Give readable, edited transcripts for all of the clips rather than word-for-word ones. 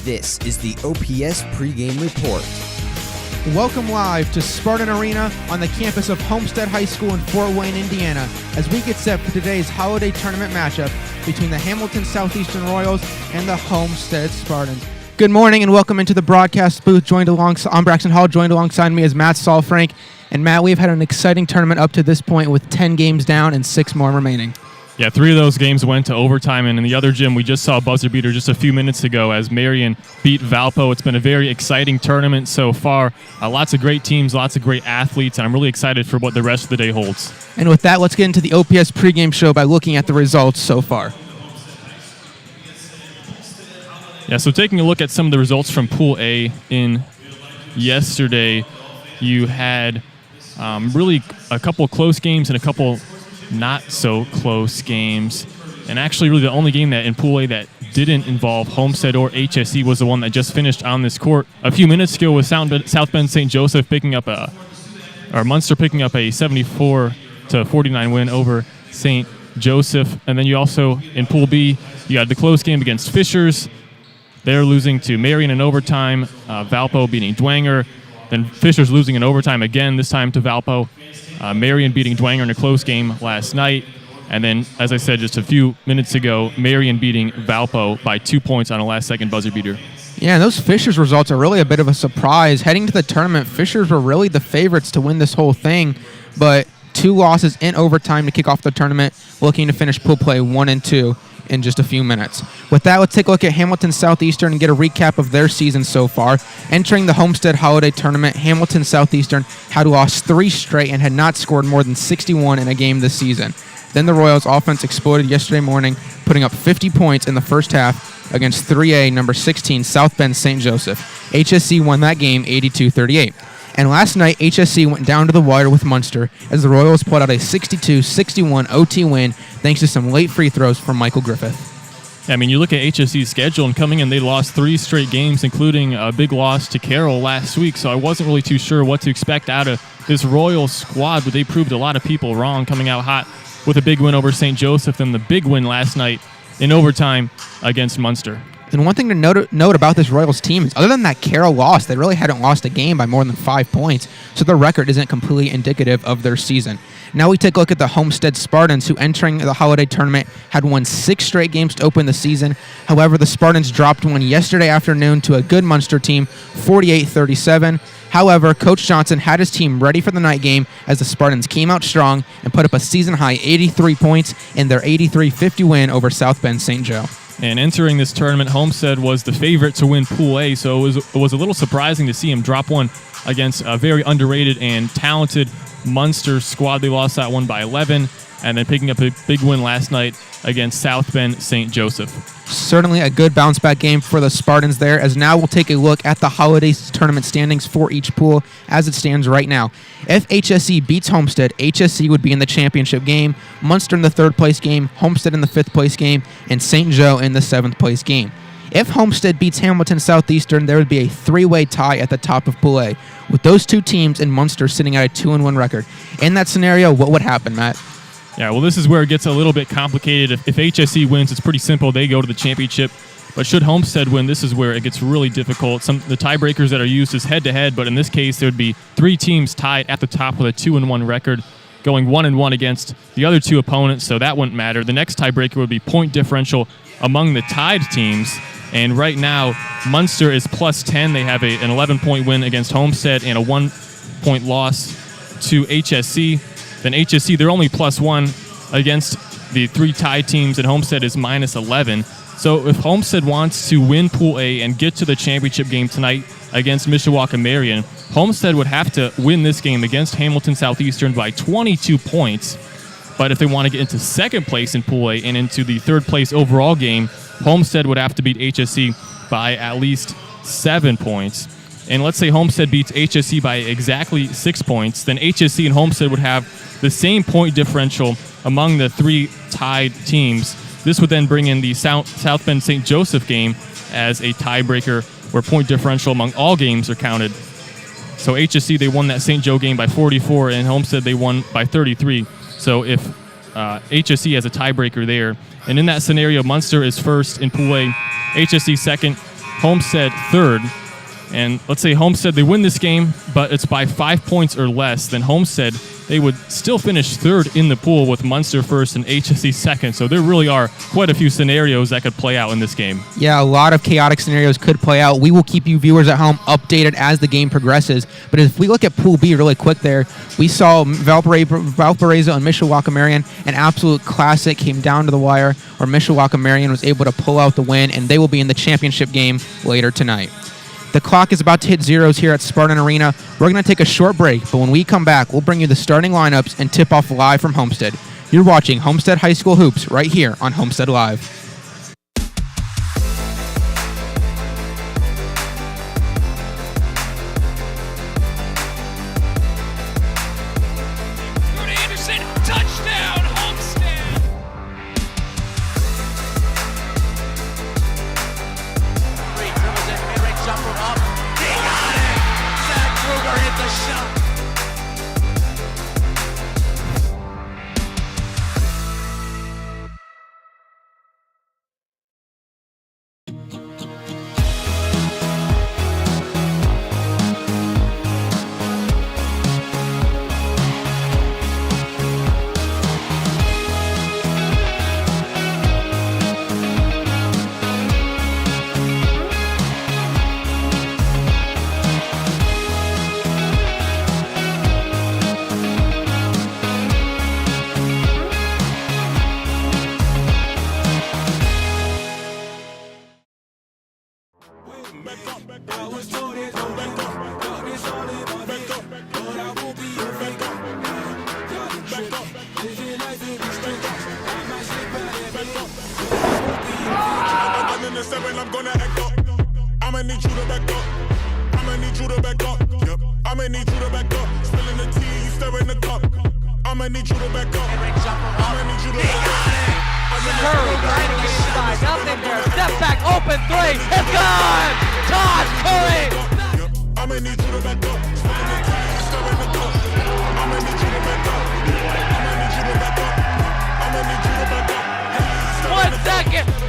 This is the OPS Pregame Report. Welcome live to Spartan Arena on the campus of Homestead High School in Fort Wayne, Indiana, as we get set for today's holiday tournament matchup between the Hamilton Southeastern Royals and the Homestead Spartans. Good morning and welcome into the broadcast booth. I'm Braxton Hall, joined alongside me is Matt Salfrank. And Matt, we've had an exciting tournament up to this point with 10 games down and 6 more remaining. Yeah, 3 of those games went to overtime, and in the other gym, we just saw a buzzer beater just a few minutes ago as Marion beat Valpo. It's been a very exciting tournament so far. Lots of great teams, lots of great athletes, and I'm really excited for what the rest of the day holds. And with that, let's get into the OPS pregame show by looking at the results so far. Yeah, so taking a look at some of the results from Pool A in yesterday, you had really a couple close games and a couple not so close games, and actually really the only game that in Pool A that didn't involve Homestead or HSE was the one that just finished on this court a few minutes ago with South Bend St. Joseph Munster picking up a 74-49 win over St. Joseph. And then you also in Pool B you had the close game against Fishers. They're losing to Marion in overtime. Valpo beating Dwenger. Then Fishers losing in overtime again, this time to Valpo. Marion beating Dwenger in a close game last night. And then, as I said just a few minutes ago, Marion beating Valpo by 2 points on a last-second buzzer beater. Yeah, and those Fishers results are really a bit of a surprise. Heading to the tournament, Fishers were really the favorites to win this whole thing, but 2 losses in overtime to kick off the tournament, looking to finish pool play 1 and 2 in just a few minutes. With that, let's take a look at Hamilton Southeastern and get a recap of their season so far. Entering the Homestead Holiday Tournament, Hamilton Southeastern had lost 3 straight and had not scored more than 61 in a game this season. Then the Royals' offense exploded yesterday morning, putting up 50 points in the first half against 3A number 16 South Bend St. Joseph. HSC won that game 82-38. And last night, HSC went down to the wire with Munster as the Royals pulled out a 62-61 OT win thanks to some late free throws from Michael Griffith. I mean, you look at HSC's schedule, and coming in, they lost 3 straight games, including a big loss to Carroll last week, so I wasn't really too sure what to expect out of this Royals squad, but they proved a lot of people wrong, coming out hot with a big win over St. Joseph and the big win last night in overtime against Munster. And one thing to note about this Royals team is other than that Carroll loss, they really hadn't lost a game by more than 5 points, so their record isn't completely indicative of their season. Now we take a look at the Homestead Spartans, who entering the holiday tournament had won 6 straight games to open the season. However, the Spartans dropped one yesterday afternoon to a good Munster team, 48-37. However, Coach Johnson had his team ready for the night game as the Spartans came out strong and put up a season-high 83 points in their 83-50 win over South Bend St. Joe. And entering this tournament, Homestead was the favorite to win Pool A, so it was a little surprising to see him drop one against a very underrated and talented Munster squad. They lost that one by 11, and then picking up a big win last night against South Bend St. Joseph. Certainly a good bounce-back game for the Spartans there, as now we'll take a look at the holiday tournament standings for each pool as it stands right now. If HSE beats Homestead, HSE would be in the championship game, Munster in the 3rd place game, Homestead in the 5th place game, and St. Joe in the 7th place game. If Homestead beats Hamilton Southeastern, there would be a 3-way tie at the top of Pool A, with those 2 teams in Munster sitting at a 2-1 record. In that scenario, what would happen, Matt? Yeah, well, this is where it gets a little bit complicated. If HSE wins, it's pretty simple. They go to the championship. But should Homestead win, this is where it gets really difficult. The tiebreakers that are used is head-to-head, but in this case, there would be 3 teams tied at the top with a 2-1 record, going 1-1 against the other 2 opponents, so that wouldn't matter. The next tiebreaker would be point differential among the tied teams. And right now, Munster is plus 10. They have an 11-point win against Homestead and a 1-point loss to HSC. Then HSC, they're only plus 1 against the 3 tied teams, and Homestead is minus 11. So if Homestead wants to win Pool A and get to the championship game tonight against Mishawaka Marion, Homestead would have to win this game against Hamilton Southeastern by 22 points. But if they want to get into 2nd place in Pool A and into the 3rd place overall game, Homestead would have to beat HSC by at least 7 points. And let's say Homestead beats HSC by exactly 6 points, then HSC and Homestead would have the same point differential among the 3 tied teams. This would then bring in the South Bend St. Joseph game as a tiebreaker where point differential among all games are counted. So HSC, they won that St. Joe game by 44, and Homestead, they won by 33. So if HSC has a tiebreaker there, and in that scenario, Munster is first in Pool A, HSC second, Homestead third. And let's say Homestead, they win this game, but it's by 5 points or less, then Homestead, they would still finish third in the pool with Munster first and HSE second. So there really are quite a few scenarios that could play out in this game. Yeah, a lot of chaotic scenarios could play out. We will keep you viewers at home updated as the game progresses. But if we look at Pool B really quick there, we saw Valparaiso and Mishawaka Marion, an absolute classic, came down to the wire where Mishawaka Marion was able to pull out the win, and they will be in the championship game later tonight. The clock is about to hit zeros here at Spartan Arena. We're going to take a short break, but when we come back, we'll bring you the starting lineups and tip-off live from Homestead. You're watching Homestead High School Hoops right here on Homestead Live.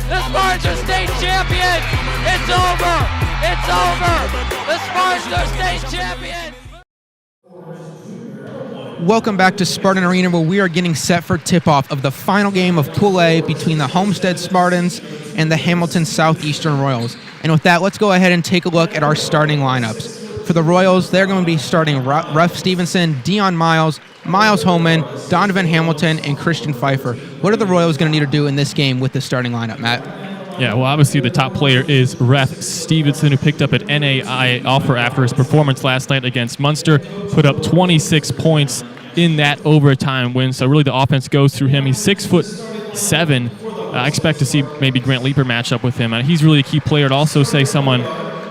The Spartans are state champions! It's over! It's over! The Spartans are state champions! Welcome back to Spartan Arena, where we are getting set for tip-off of the final game of Pool A between the Homestead Spartans and the Hamilton Southeastern Royals. And with that, let's go ahead and take a look at our starting lineups. For the Royals, they're going to be starting Ruff Stevenson, Dion Miles, Miles Holman, Donovan Hamilton, and Christian Pfeiffer. What are the Royals going to need to do in this game with the starting lineup, Matt? Yeah, well, obviously the top player is Ruff Stevenson, who picked up an NAIA offer after his performance last night against Munster, put up 26 points in that overtime win. So really the offense goes through him. He's 6'7". I expect to see maybe Grant Leeper match up with him. He's really a key player. I'd also say someone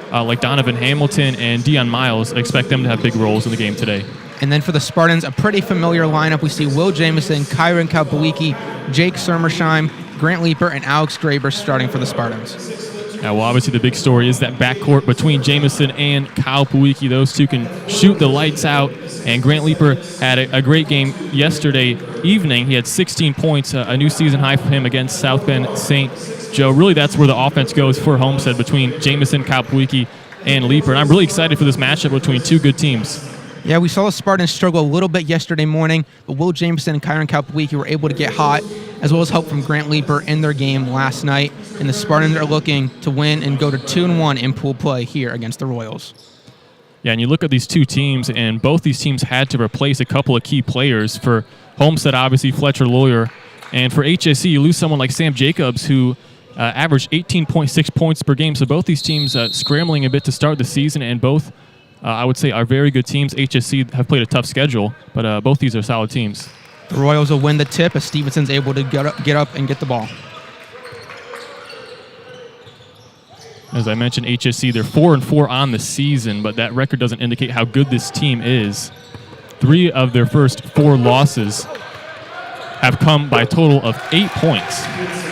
like Donovan Hamilton and Dion Miles. I expect them to have big roles in the game today. And then for the Spartans, a pretty familiar lineup. We see Will Jamison, Kyron Kalpawiki, Jake Sermersheim, Grant Leeper, and Alex Graber starting for the Spartans. Yeah, well, obviously the big story is that backcourt between Jamison and Kyle Pawiki. Those two can shoot the lights out, and Grant Leeper had a great game yesterday evening. He had 16 points, a new season high for him against South Bend St. Joe. Really, that's where the offense goes for Homestead, between Jamison, Kyle Pawiki, and Leeper. And I'm really excited for this matchup between two good teams. Yeah, we saw the Spartans struggle a little bit yesterday morning, but Will Jameson and Kyron Kalpawiki were able to get hot, as well as help from Grant Leeper in their game last night. And the Spartans are looking to win and go to 2-1 in pool play here against the Royals. Yeah, and you look at these two teams, and both these teams had to replace a couple of key players. For Homestead, obviously, Fletcher Lawyer. And for HSE, you lose someone like Sam Jacobs, who averaged 18.6 points per game. So both these teams scrambling a bit to start the season, and both I would say are very good teams. HSC have played a tough schedule, but both these are solid teams. The Royals will win the tip as Stevenson's able to get up and get the ball. As I mentioned, HSC, they're 4-4 on the season, but that record doesn't indicate how good this team is. 3 of their first 4 losses have come by a total of 8 points.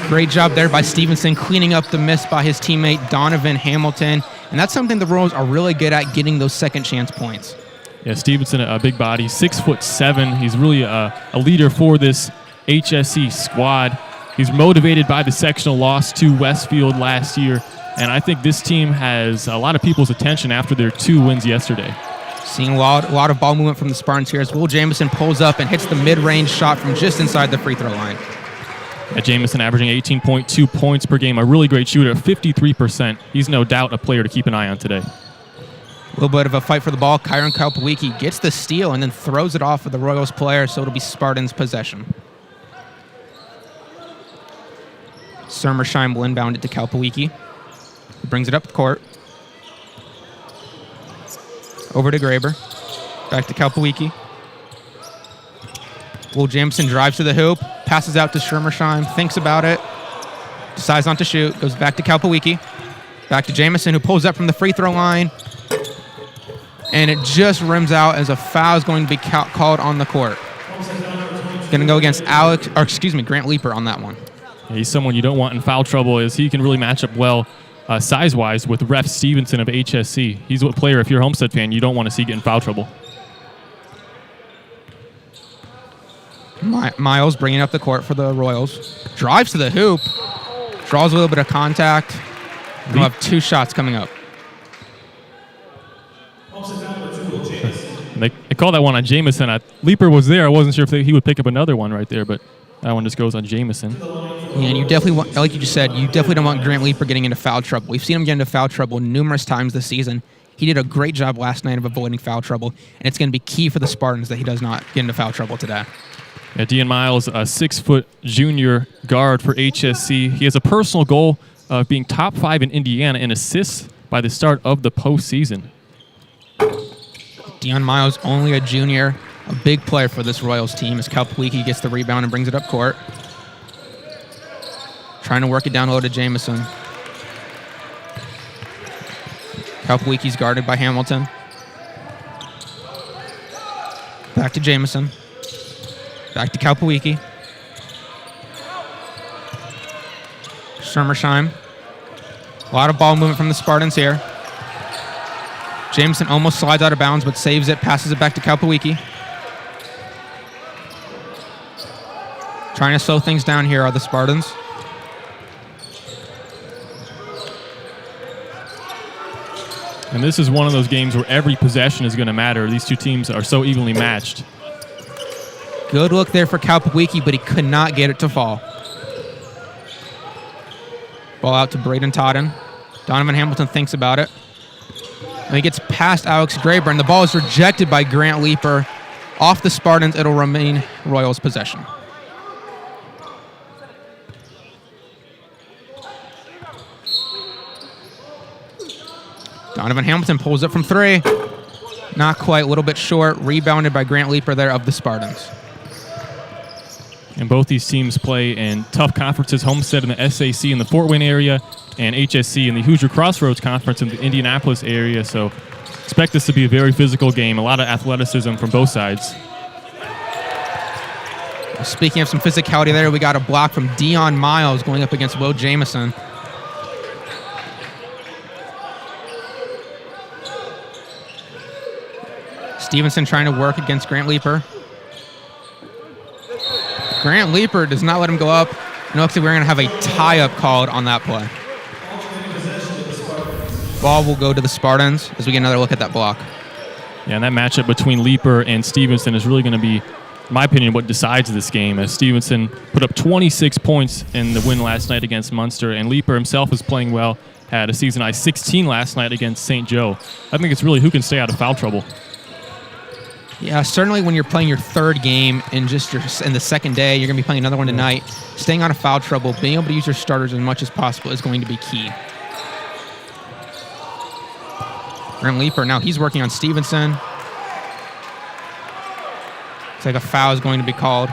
Great job there by Stevenson, cleaning up the miss by his teammate Donovan Hamilton. And that's something the Royals are really good at, getting those second chance points. Yeah, Stevenson, a big body, 6'7". He's really a leader for this HSC squad. He's motivated by the sectional loss to Westfield last year, and I think this team has a lot of people's attention after their 2 wins yesterday. Seeing a lot of ball movement from the Spartans here as Will Jamison pulls up and hits the mid-range shot from just inside the free throw line. Jamison averaging 18.2 points per game, a really great shooter at 53%. He's no doubt a player to keep an eye on today. A little bit of a fight for the ball. Kyron Kalpawiki gets the steal and then throws it off of the Royals player, so it'll be Spartans' possession. Sermersheim will inbound it to Kalpawiki. He brings it up the court. Over to Graber. Back to Kalpawiki. Will Jamison drives to the hoop, passes out to Sermersheim, thinks about it, decides not to shoot, goes back to Kalpawiki. Back to Jamison, who pulls up from the free throw line. And it just rims out as a foul is going to be called on the court. Going to go against Grant Leeper on that one. Yeah, he's someone you don't want in foul trouble, as he can really match up well size-wise with Ref Stevenson of HSC. He's a player, if you're a Homestead fan, you don't want to see get in foul trouble. Miles bringing up the court for the Royals. Drives to the hoop. Draws a little bit of contact. We'll have 2 shots coming up. They call that one on Jamison. Leeper was there. I wasn't sure if he would pick up another one right there, but that one just goes on Jamison. Yeah, and you definitely want, like you just said, you definitely don't want Grant Leeper getting into foul trouble. We've seen him get into foul trouble numerous times this season. He did a great job last night of avoiding foul trouble, and it's going to be key for the Spartans that he does not get into foul trouble today. Yeah, Dean Miles, a 6-foot junior guard for HSC. He has a personal goal of being top 5 in Indiana in assists by the start of the postseason. Dion Miles, only a junior, a big player for this Royals team as Kalpawiki gets the rebound and brings it up court. Trying to work it down low to Jamison. Kalpawiki's guarded by Hamilton. Back to Jamison. Back to Kalpawiki. Sermersheim. A lot of ball movement from the Spartans here. Jamison almost slides out of bounds, but saves it, passes it back to Kalpawiki. Trying to slow things down here are the Spartans. And this is one of those games where every possession is going to matter. These 2 teams are so evenly matched. Good look there for Kalpawiki, but he could not get it to fall. Ball out to Braden Todden. Donovan Hamilton thinks about it. And he gets past Alex Graber, and the ball is rejected by Grant Leeper. Off the Spartans, it'll remain Royals' possession. Donovan Hamilton pulls it from 3. Not quite, a little bit short. Rebounded by Grant Leeper there of the Spartans. And both these teams play in tough conferences. Homestead in the SAC in the Fort Wayne area, and HSC in the Hoosier Crossroads Conference in the Indianapolis area. So expect this to be a very physical game. A lot of athleticism from both sides. Speaking of some physicality there, we got a block from Dion Miles going up against Will Jamison. Stevenson trying to work against Grant Leeper. Grant Leeper does not let him go up. And it looks like we're going to have a tie-up called on that play. Ball will go to the Spartans as we get another look at that block. Yeah, and that matchup between Leeper and Stevenson is really going to be, in my opinion, what decides this game, as Stevenson put up 26 points in the win last night against Munster, and Leeper himself is playing well, had a season-high 16 last night against St. Joe. I think it's really who can stay out of foul trouble. Yeah, certainly when you're playing your 3rd game in the second day, you're going to be playing another one tonight. Staying out of foul trouble, being able to use your starters as much as possible is going to be key. Grant Leeper, now he's working on Stevenson. Looks like a foul is going to be called.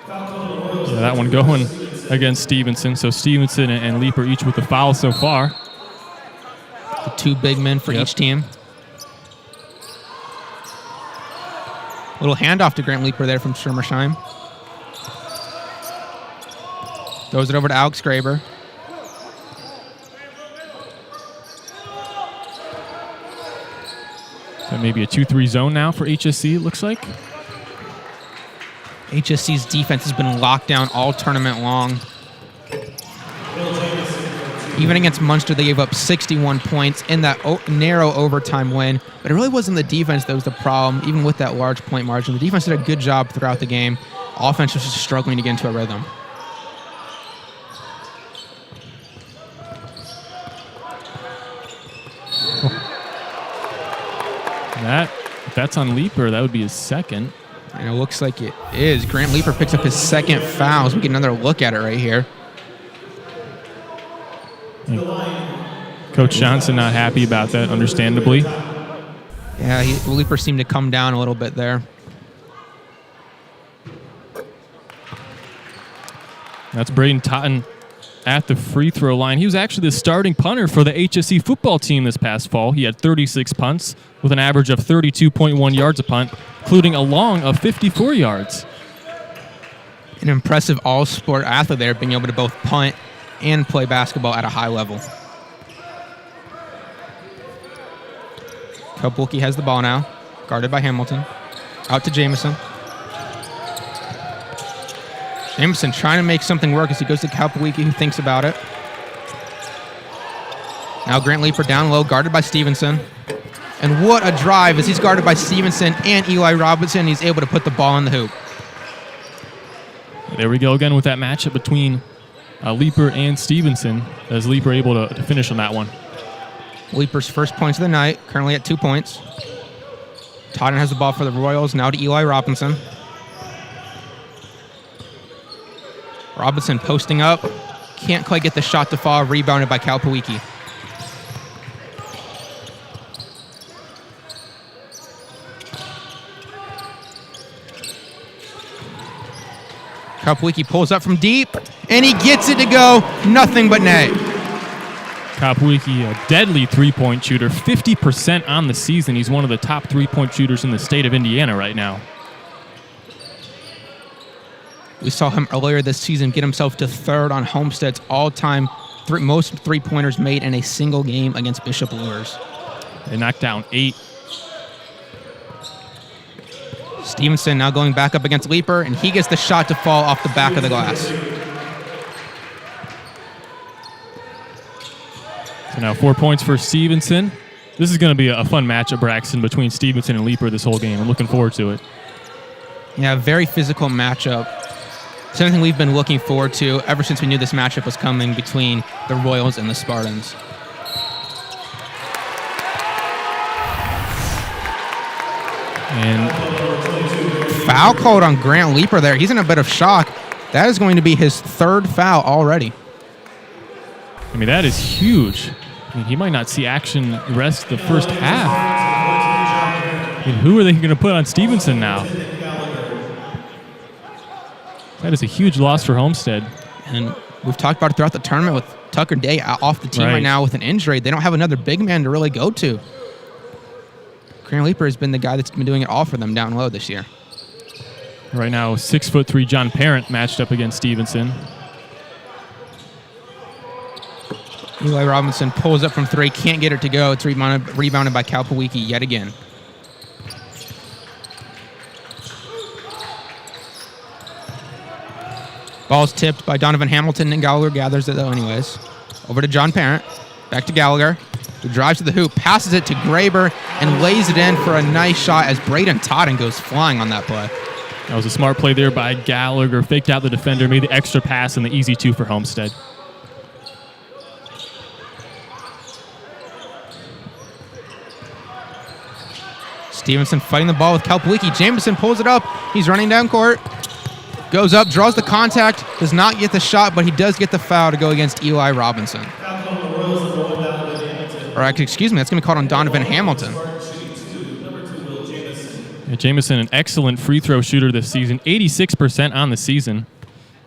Yeah, that one going against Stevenson. So Stevenson and Leeper each with a foul so far. The 2 big men for each team. Little handoff to Grant Leeper there from Sermersheim. Throws it over to Alex Graber. So maybe a 2-3 zone now for HSC, it looks like. HSC's defense has been locked down all tournament long. Even against Munster, they gave up 61 points in that narrow overtime win. But it really wasn't the defense that was the problem, even with that large point margin. The defense did a good job throughout the game. Offense was just struggling to get into a rhythm. If that's on Leaper, that would be his second. And it looks like it is. Grant Leaper picks up his second foul, as we get another look at it right here. Coach Johnson not happy about that, understandably. Yeah, Leaper seemed to come down a little bit there. That's Braden Totten at the free throw line. He was actually the starting punter for the HSC football team this past fall. He had 36 punts with an average of 32.1 yards a punt, including a long of 54 yards. An impressive all-sport athlete there, being able to both punt and play basketball at a high level. Kopulki has the ball now, guarded by Hamilton. Out to Jamison. Jamison trying to make something work as he goes to Kopulki, who thinks about it. Now Grant Leaper down low, guarded by Stevenson. And what a drive as he's guarded by Stevenson and Eli Robinson. He's able to put the ball in the hoop. There we go again with that matchup between Leaper and Stevenson, as Leaper able to finish on that one. Leaper's first points of the night, currently at 2 points. Totten has the ball for the Royals, now to Eli Robinson. Robinson posting up, can't quite get the shot to fall, rebounded by Kopulki. Kopulki pulls up from deep, and he gets it to go. Nothing but net. Kopulki, a deadly three-point shooter, 50% on the season. He's one of the top three-point shooters in the state of Indiana right now. We saw him earlier this season get himself to third on Homestead's all-time most three-pointers made in a single game against Bishop Lures. They knocked down 8. Stevenson now going back up against Leaper, and he gets the shot to fall off the back of the glass. So now 4 points for Stevenson. This is going to be a fun matchup, Braxton, between Stevenson and Leaper this whole game. I'm looking forward to it. Yeah, very physical matchup. Something we've been looking forward to ever since we knew this matchup was coming between the Royals and the Spartans. And foul called on Grant Leaper there. He's in a bit of shock. That is going to be his third foul already. I mean, that is huge. I mean, he might not see action the rest of the first half. I mean, who are they going to put on Stevenson now? That is a huge loss for Homestead. And we've talked about it throughout the tournament with Tucker Day off the team right now with an injury. They don't have another big man to really go to. Grant Leaper has been the guy that's been doing it all for them down low this year. Right now, 6'3" John Parent matched up against Stevenson. Eli Robinson pulls up from three, can't get it to go. It's rebounded by Kopulki yet again. Ball's tipped by Donovan Hamilton, and Gallagher gathers it though anyways. Over to John Parent, back to Gallagher, who drives to the hoop, passes it to Graber, and lays it in for a nice shot as Braden Totten goes flying on that play. That was a smart play there by Gallagher. Faked out the defender, made the extra pass, and the easy 2 for Homestead. Stevenson fighting the ball with Kopulki. Jamison pulls it up. He's running down court. Goes up, draws the contact, does not get the shot, but he does get the foul to go against Eli Robinson. Or actually, excuse me, that's going to be called on Donovan Hamilton. Yeah, Jamison, an excellent free throw shooter this season, 86% on the season.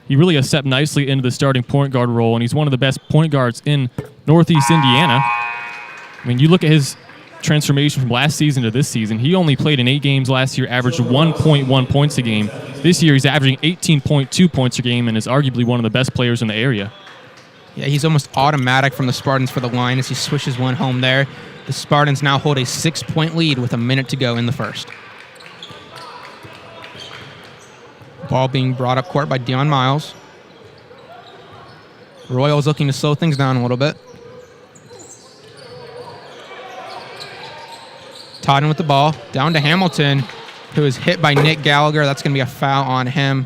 He really has stepped nicely into the starting point guard role, and he's one of the best point guards in Northeast Indiana. I mean, you look at his transformation from last season to this season. He only played in 8 games last year, averaged 1.1 points a game. This year, he's averaging 18.2 points a game and is arguably one of the best players in the area. Yeah, he's almost automatic from the Spartans for the line as he swishes one home there. The Spartans now hold a 6-point lead with a minute to go in the first. Ball being brought up court by Dion Miles. Royals looking to slow things down a little bit. Todden with the ball. Down to Hamilton, who is hit by Nick Gallagher. That's going to be a foul on him.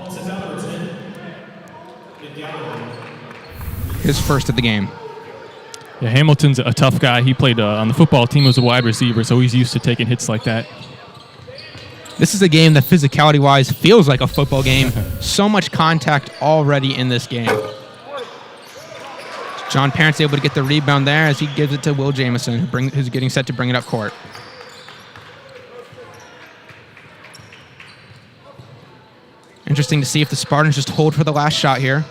His first of the game. Yeah, Hamilton's a tough guy. He played on the football team as a wide receiver, so he's used to taking hits like that. This is a game that physicality-wise feels like a football game. So much contact already in this game. John Parent's able to get the rebound there as he gives it to Will Jamison, who's getting set to bring it up court. Interesting to see if the Spartans just hold for the last shot here.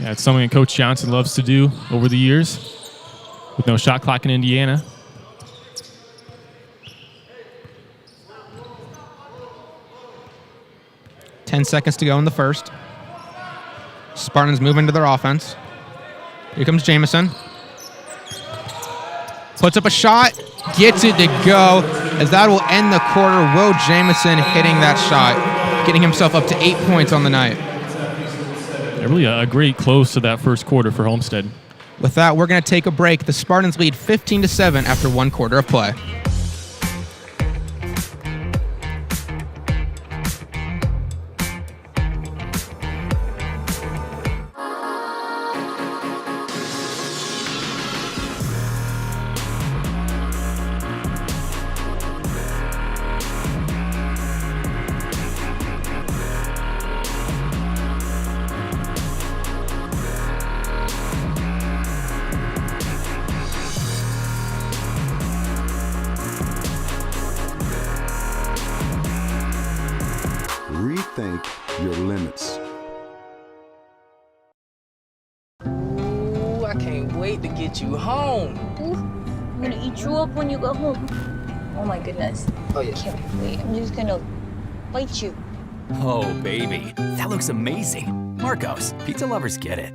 Yeah, it's something that Coach Johnson loves to do over the years with no shot clock in Indiana. Ten seconds to go in the first. Spartans move into their offense. Here comes Jamison. Puts up a shot, gets it to go, as that will end the quarter. Will Jamison hitting that shot, getting himself up to 8 points on the night. Yeah, really a great close to that first quarter for Homestead. With that, we're going to take a break. The Spartans lead 15-7 after 1 quarter of play. Rethink your limits. Ooh, I can't wait to get you home. Ooh, I'm gonna eat you up when you go home. Oh my goodness. Oh, yeah. Can't wait. I'm just gonna bite you. Oh, baby, that looks amazing. Marcos, pizza lovers get it.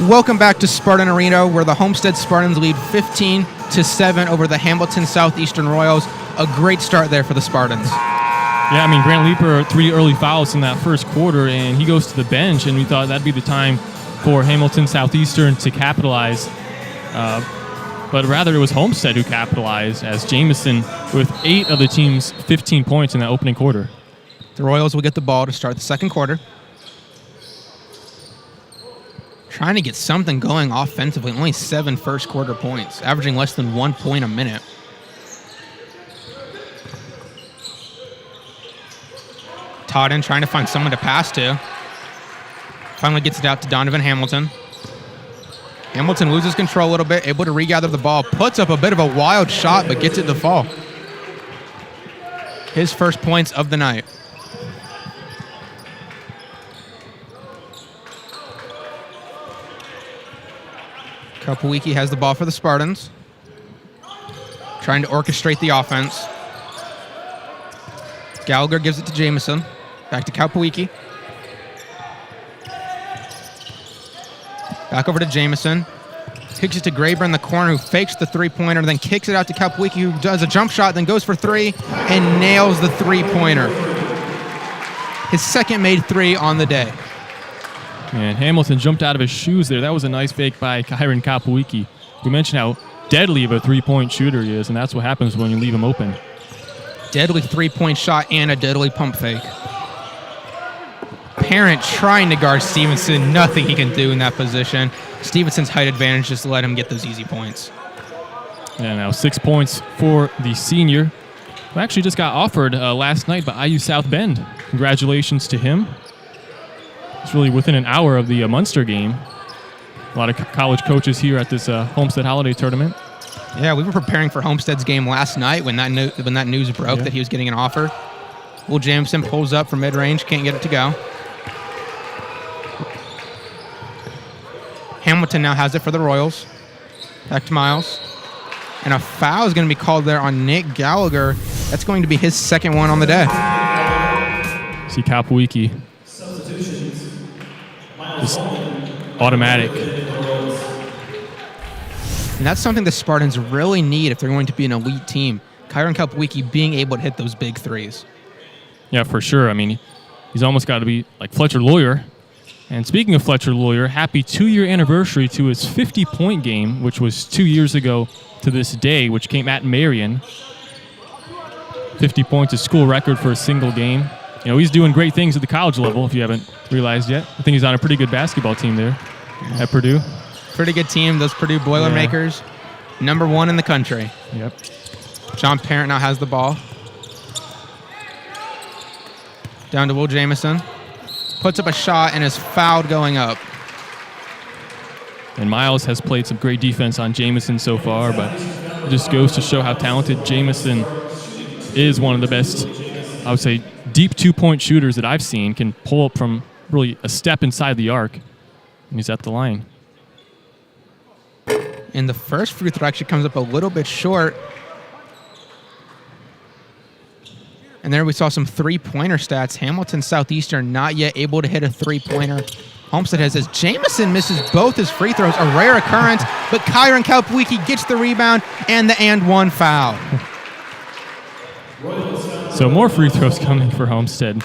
Welcome back to Spartan Arena, where the Homestead Spartans lead 15-7 over the Hamilton Southeastern Royals. A great start there for the Spartans. Yeah, I mean, Grant Leeper, 3 early fouls in that first quarter, and he goes to the bench, and we thought that'd be the time for Hamilton Southeastern to capitalize. But rather, it was Homestead who capitalized, as Jamison with 8 of the team's 15 points in that opening quarter. The Royals will get the ball to start the second quarter. Trying to get something going offensively. Only 7 first quarter points, averaging less than 1 point a minute. Todden trying to find someone to pass to. Finally gets it out to Donovan Hamilton. Hamilton loses control a little bit, able to regather the ball, puts up a bit of a wild shot, but gets it to fall. His first points of the night. Kapowicki has the ball for the Spartans. Trying to orchestrate the offense. Gallagher gives it to Jamison. Back to Kapowicki. Back over to Jamison. Kicks it to Graber in the corner, who fakes the three-pointer, then kicks it out to Kapowicki, who does a jump shot, then goes for 3 and nails the three-pointer. His second made 3 on the day. And Hamilton jumped out of his shoes there. That was a nice fake by Kyron Kapowicki. We mentioned how deadly of a three-point shooter he is, and that's what happens when you leave him open. Deadly three-point shot and a deadly pump fake. Parent trying to guard Stevenson. Nothing he can do in that position. Stevenson's height advantage just let him get those easy points. And now 6 points for the senior, who actually just got offered last night by IU South Bend. Congratulations to him. It's really within an hour of the Munster game. A lot of college coaches here at this Homestead Holiday Tournament. Yeah, we were preparing for Homestead's game last night when that news broke that he was getting an offer. Will Jamison pulls up from mid-range, can't get it to go. Hamilton now has it for the Royals. Back to Miles. And a foul is going to be called there on Nick Gallagher. That's going to be his second one on the day. See Kapowicki. Just automatic. And that's something the Spartans really need if they're going to be an elite team. Kyron Kalpwicki being able to hit those big threes. Yeah, for sure. I mean, he's almost got to be like Fletcher Lawyer. And speaking of Fletcher Lawyer, happy 2-year anniversary to his 50-point game, which was 2 years ago to this day, which came at Marion. 50 points, a school record for a single game. You know, he's doing great things at the college level, if you haven't realized yet. I think he's on a pretty good basketball team there at Purdue. Pretty good team, those Purdue Boilermakers. Yeah. #1 in the country. Yep. John Parent now has the ball. Down to Will Jamison. Puts up a shot and is fouled going up. And Miles has played some great defense on Jamison so far, but it just goes to show how talented Jamison is. One of the best, I would say, deep 2-point shooters that I've seen. Can pull up from really a step inside the arc, and he's at the line. And the first free throw actually comes up a little bit short. And there we saw some three-pointer stats. Hamilton Southeastern not yet able to hit a three-pointer. Homestead has as Jamison misses both his free throws, a rare occurrence, but Kyron Kalpwicki gets the rebound and the and one foul. So more free throws coming for Homestead.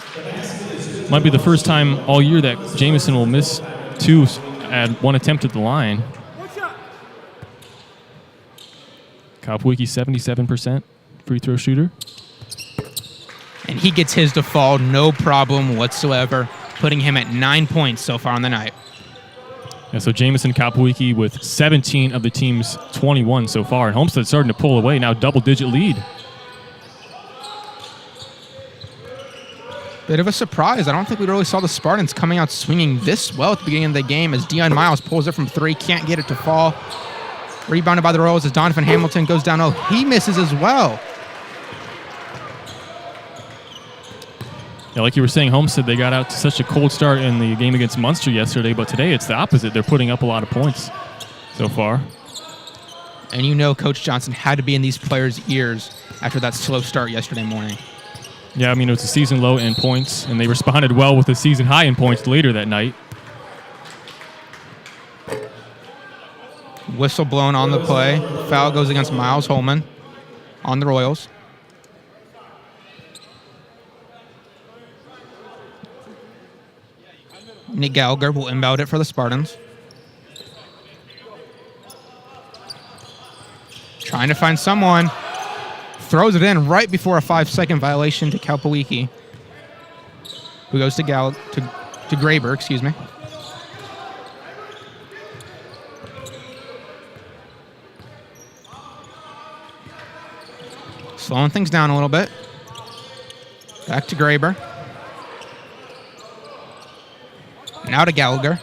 Might be the first time all year that Jamison will miss 2 at 1 attempt at the line. Kalpwicki 77% free throw shooter. And he gets his to fall, no problem whatsoever, putting him at 9 points so far on the night. Yeah, so Jamison Kalpwicki with 17 of the team's 21 so far. And Homestead starting to pull away, now double-digit lead. Bit of a surprise. I don't think we really saw the Spartans coming out swinging this well at the beginning of the game as Dion Miles pulls it from 3, can't get it to fall. Rebounded by the Royals as Donovan Hamilton goes down. Oh, he misses as well. Yeah, like you were saying, Homestead, they got out to such a cold start in the game against Munster yesterday, but today it's the opposite. They're putting up a lot of points so far. And you know Coach Johnson had to be in these players' ears after that slow start yesterday morning. Yeah, I mean, it was a season low in points, and they responded well with a season high in points later that night. Whistle blown on the play. Foul goes against Miles Holman on the Royals. Nick Gallagher will inbound it for the Spartans. Trying to find someone. Throws it in right before a 5-second violation to Kalpwicki, who goes to Graber, excuse me. Slowing things down a little bit. Back to Graber. Now to Gallagher.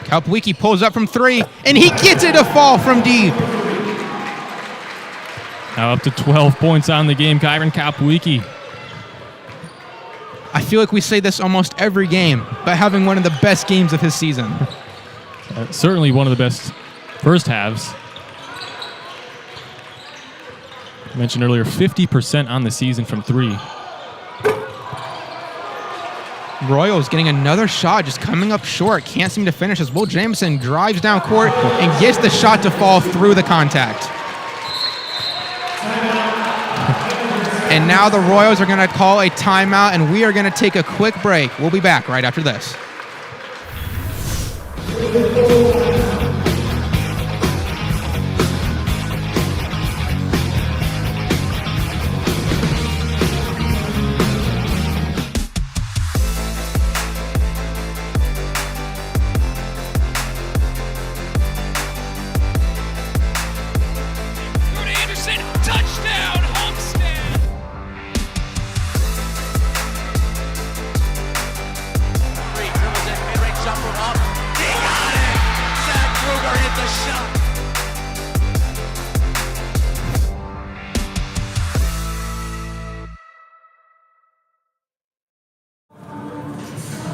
Kalpwicki pulls up from 3, and he gets it to fall from deep. Now up to 12 points on the game, Kyron Kalpwicki. I feel like we say this almost every game, but having one of the best games of his season. Certainly one of the best first halves. I mentioned earlier, 50% on the season from 3. Royals getting another shot, just coming up short. Can't seem to finish as Will Jamison drives down court and gets the shot to fall through the contact. And now the Royals are going to call a timeout, and we are going to take a quick break. We'll be back right after this.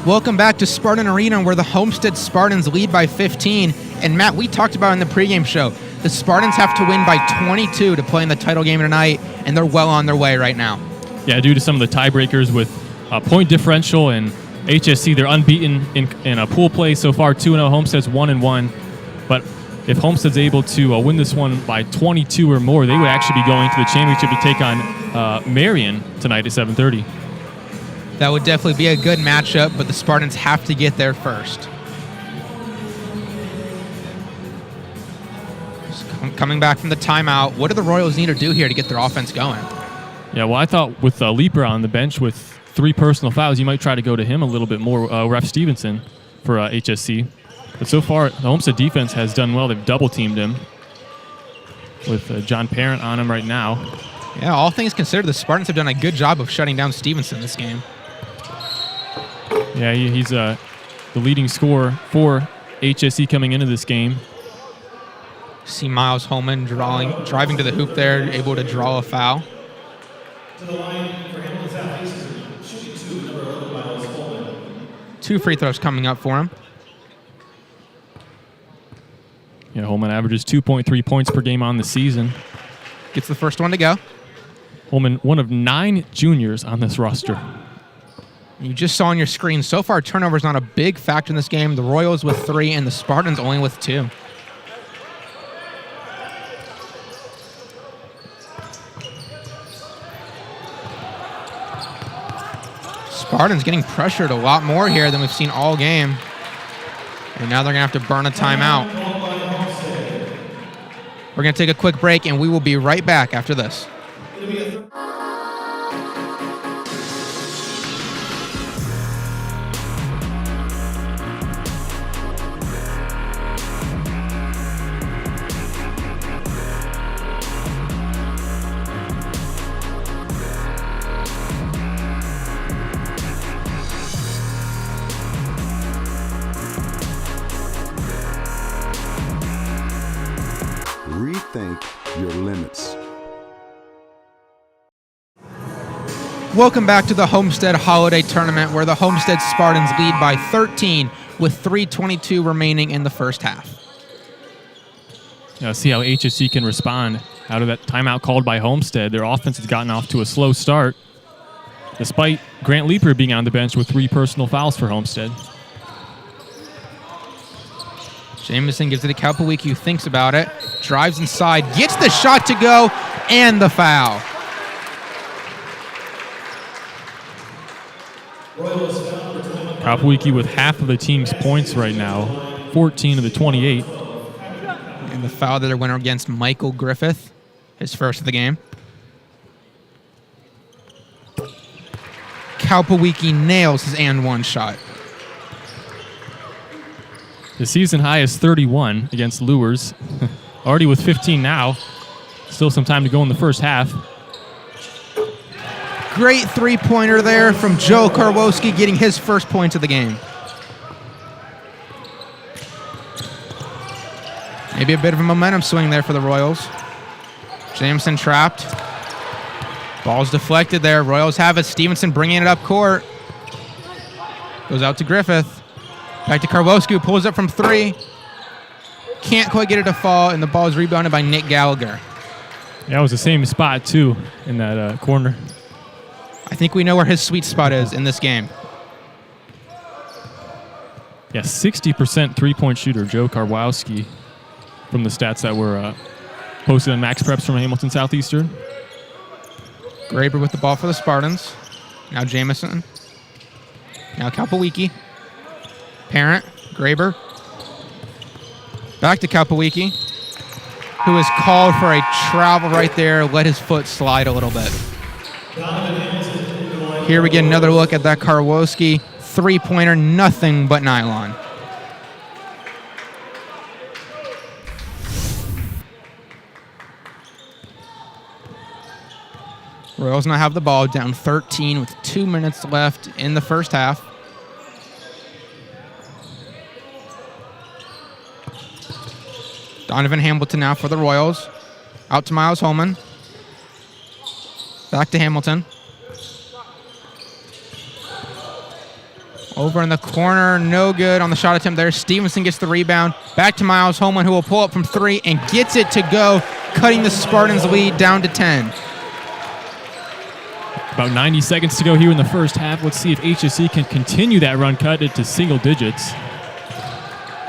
Welcome back to Spartan Arena, where the Homestead Spartans lead by 15. And Matt, we talked about in the pregame show, the Spartans have to win by 22 to play in the title game tonight, and they're well on their way right now. Yeah, due to some of the tiebreakers with point differential and HSC, they're unbeaten in a pool play so far, 2-0. Homestead's 1-1. But if Homestead's able to win this one by 22 or more, they would actually be going to the championship to take on Marion tonight at 7:30. That would definitely be a good matchup, but the Spartans have to get there first. Coming back from the timeout, what do the Royals need to do here to get their offense going? Yeah, well, I thought with Leaper on the bench with 3 personal fouls, you might try to go to him a little bit more, Ref Stevenson, for HSC. But so far, the Homestead defense has done well. They've double-teamed him with John Parent on him right now. Yeah, all things considered, the Spartans have done a good job of shutting down Stevenson this game. Yeah, he's the leading scorer for HSC coming into this game. See Miles Holman driving to the hoop there, able to draw a foul. To the line for Hamilton Southeastern, shooting 2, number 11, Miles Holman. 2 free throws coming up for him. Yeah, Holman averages 2.3 points per game on the season. Gets the first one to go. Holman, one of 9 juniors on this roster. You just saw on your screen, so far turnover's not a big factor in this game. The Royals with 3 and the Spartans only with 2. Spartans getting pressured a lot more here than we've seen all game. And now they're going to have to burn a timeout. We're going to take a quick break, and we will be right back after this. Rethink your limits. Welcome back to the Homestead Holiday Tournament, where the Homestead Spartans lead by 13 with 3:22 remaining in the first half. See how HSC can respond out of that timeout called by Homestead. Their offense has gotten off to a slow start, despite Grant Leaper being on the bench with 3 personal fouls for Homestead. Jameson gives it to Kalpawiki, who thinks about it, drives inside, gets the shot to go, and the foul. Kalpawiki with half of the team's points right now, 14 of the 28. And the foul that went against Michael Griffith, his first of the game. Kalpawiki nails his and one shot. The season high is 31 against Lures. Already with 15 now. Still some time to go in the first half. Great three-pointer there from Joe Karwoski, getting his first points of the game. Maybe a bit of a momentum swing there for the Royals. Jameson trapped. Ball's deflected there. Royals have it. Stevenson bringing it up court. Goes out to Griffith. Back to Karwoski, who pulls up from 3. Can't quite get it to fall, and the ball is rebounded by Nick Gallagher. Yeah, it was the same spot, too, in that corner. I think we know where his sweet spot is in this game. Yeah, 60% three-point shooter, Joe Karwowski, from the stats that were posted on Max Preps from Hamilton Southeastern. Graber with the ball for the Spartans. Now Jameson. Now Kalpawiki. Parent, Graber. Back to Kalpawiki, who is called for a travel right there, let his foot slide a little bit. Here we get another look at that Karwoski three-pointer, nothing but nylon. Royals now have the ball, down 13 with 2 minutes left in the first half. Donovan Hamilton now for the Royals. Out to Miles Holman. Back to Hamilton. Over in the corner, no good on the shot attempt there. Stevenson gets the rebound. Back to Miles Holman, who will pull up from 3 and gets it to go, cutting the Spartans' lead down to 10. About 90 seconds to go here in the first half. Let's see if HSC can continue that run, cut it to single digits.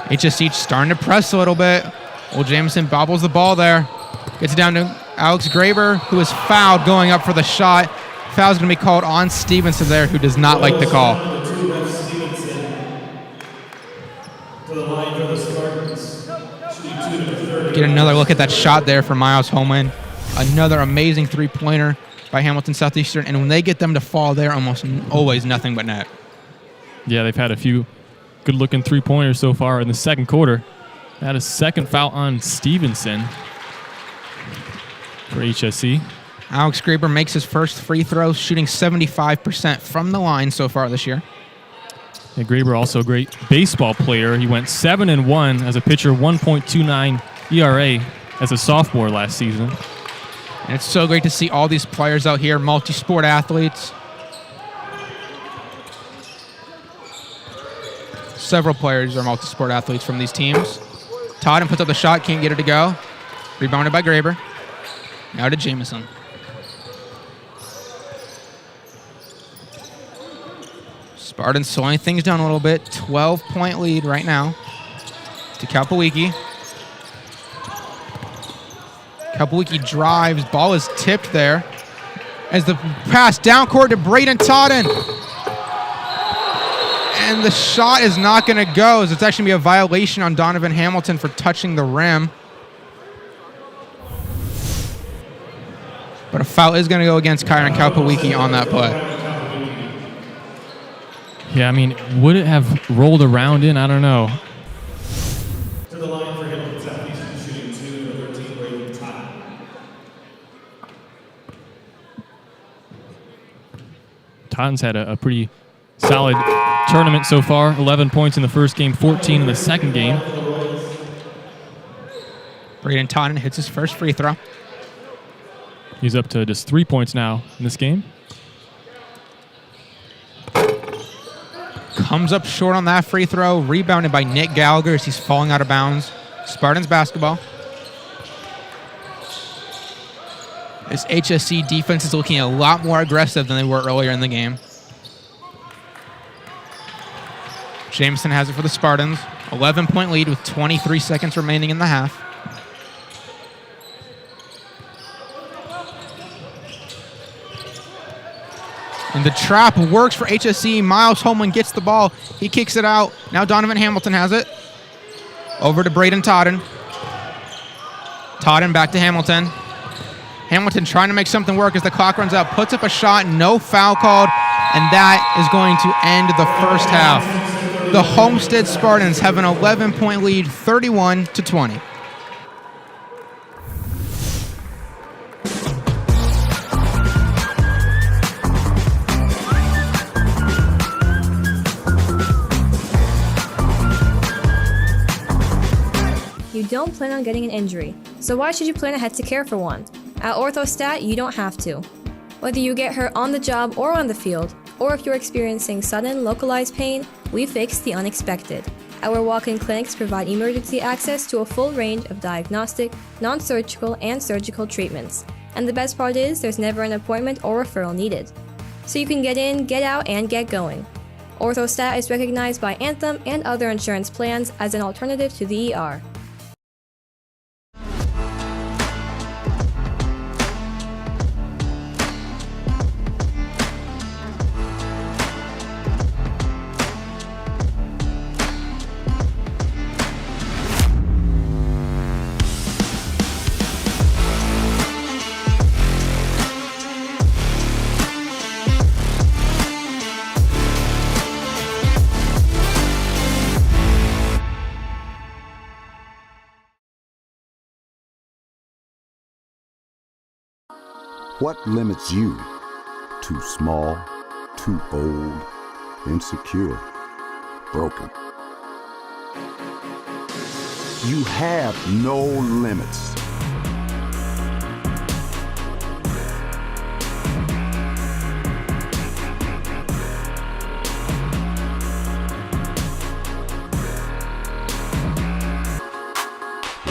HSC starting to press a little bit. Well, Jameson bobbles the ball there. Gets it down to Alex Graber, who is fouled going up for the shot. Foul's going to be called on Stevenson there, who does not like the call. Get another look at that shot there for Miles Holman. Another amazing three-pointer by Hamilton Southeastern. And when they get them to fall, they're almost always nothing but net. Yeah, they've had a few good-looking three-pointers so far in the second quarter. Had a second foul on Stevenson for HSC. Alex Graber makes his first free throw, shooting 75% from the line so far this year. Yeah, Graber also a great baseball player. He went 7-1 as a pitcher, 1.29 ERA as a sophomore last season. And it's so great to see all these players out here, multi-sport athletes. Several players are multi-sport athletes from these teams. Todd puts up the shot, can't get it to go. Rebounded by Graber. Now to Jameson. Spartans slowing things down a little bit. 12-point lead right now to Kapowicki. Kapowicki drives. Ball is tipped there. As the pass down court to Braden Totten. And the shot is not going to go, as it's actually going to be a violation on Donovan Hamilton for touching the rim. But a foul is going to go against Kyron Kapowicki on that play. Yeah, I mean, would it have rolled around in? I don't know. To the line for Hamilton Southeastern, shooting 2, number 13, Braden Totten. Totten's had a pretty solid tournament so far. 11 points in the first game, 14 in the second game. Braden Totten hits his first free throw. He's up to just 3 points now in this game. Comes up short on that free throw. Rebounded by Nick Gallagher as he's falling out of bounds. Spartans basketball. This HSC defense is looking a lot more aggressive than they were earlier in the game. Jameson has it for the Spartans. 11-point lead with 23 seconds remaining in the half. And the trap works for HSC. Miles Holman gets the ball. He kicks it out. Now Donovan Hamilton has it. Over to Braden Totten. Totten back to Hamilton. Hamilton trying to make something work as the clock runs out. Puts up a shot. No foul called. And that is going to end the first half. The Homestead Spartans have an 11-point lead, 31-20. You don't plan on getting an injury, so why should you plan ahead to care for one? At Orthostat, you don't have to. Whether you get hurt on the job or on the field, or if you're experiencing sudden, localized pain, we fix the unexpected. Our walk-in clinics provide emergency access to a full range of diagnostic, non-surgical, and surgical treatments. And the best part is, there's never an appointment or referral needed. So you can get in, get out, and get going. Orthostat is recognized by Anthem and other insurance plans as an alternative to the ER. What limits you? Too small, too old, insecure, broken. You have no limits.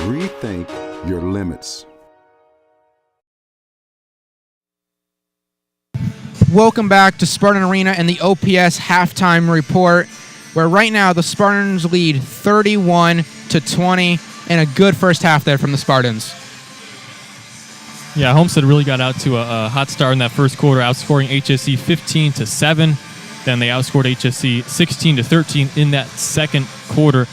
Rethink your limits. Welcome back to Spartan Arena and the OPS halftime report, where right now the Spartans lead 31-20. and a good first half there from the Spartans. Yeah, Homestead really got out to a hot start in that first quarter, outscoring HSE 15-7. Then they outscored HSE 16-13 in that second quarter.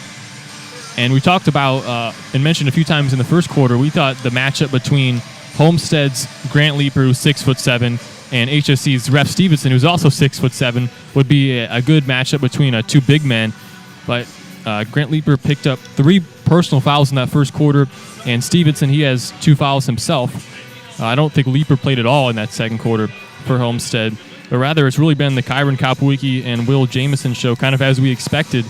And we talked about and mentioned a few times in the first quarter, we thought the matchup between Homestead's Grant Leeper, who's 6'7", and HSC's Ref Stevenson, who's also 6'7", would be a good matchup between two big men. But Grant Leeper picked up 3 personal fouls in that first quarter, and Stevenson, he has 2 fouls himself. I don't think Leeper played at all in that second quarter for Homestead, but rather it's really been the Kyron Kopwicki and Will Jamison show, kind of as we expected,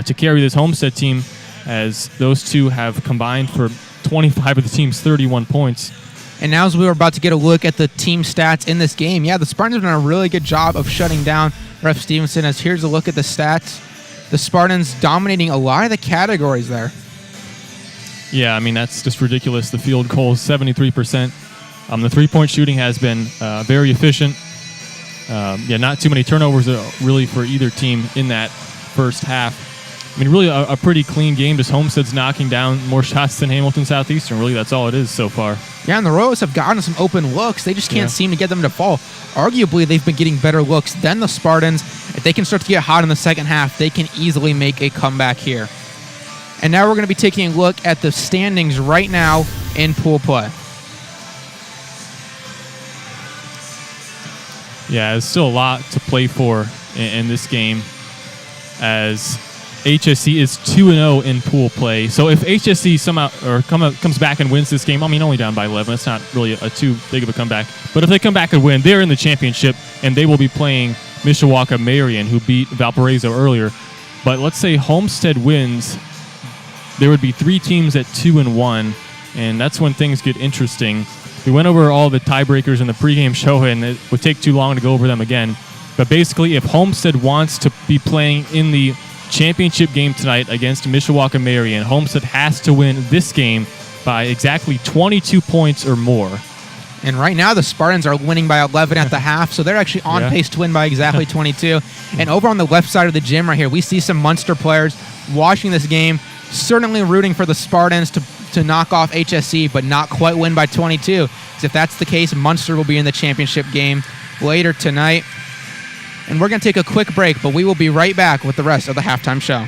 to carry this Homestead team, as those two have combined for 25 of the team's 31 points. And now as we were about to get a look at the team stats in this game, yeah, the Spartans have done a really good job of shutting down Ref Stevenson, as here's a look at the stats. The Spartans dominating a lot of the categories there. Yeah, I mean, that's just ridiculous. The field goal is 73%. The three-point shooting has been very efficient. Not too many turnovers really for either team in that first half. I mean, really a pretty clean game. Just Homestead's knocking down more shots than Hamilton Southeastern. Really, that's all it is so far. Yeah, and the Royals have gotten some open looks. They just can't seem to get them to fall. Arguably, they've been getting better looks than the Spartans. If they can start to get hot in the second half, they can easily make a comeback here. And now we're going to be taking a look at the standings right now in pool play. Yeah, there's still a lot to play for in this game, as HSC is 2-0 in pool play. So if HSC somehow comes back and wins this game, I mean, only down by 11, it's not really too big of a comeback. But if they come back and win, they're in the championship, and they will be playing Mishawaka Marion, who beat Valparaiso earlier. But let's say Homestead wins, there would be 3 teams at 2-1, and that's when things get interesting. We went over all the tiebreakers in the pregame show, and it would take too long to go over them again. But basically, if Homestead wants to be playing in the championship game tonight against Mishawaka Marion, Homestead has to win this game by exactly 22 points or more. And right now, the Spartans are winning by 11 at the half, so they're actually on pace to win by exactly 22. And over on the left side of the gym right here, we see some Munster players watching this game, certainly rooting for the Spartans to knock off HSC, but not quite win by 22. Because if that's the case, Munster will be in the championship game later tonight. And we're going to take a quick break, but we will be right back with the rest of the halftime show.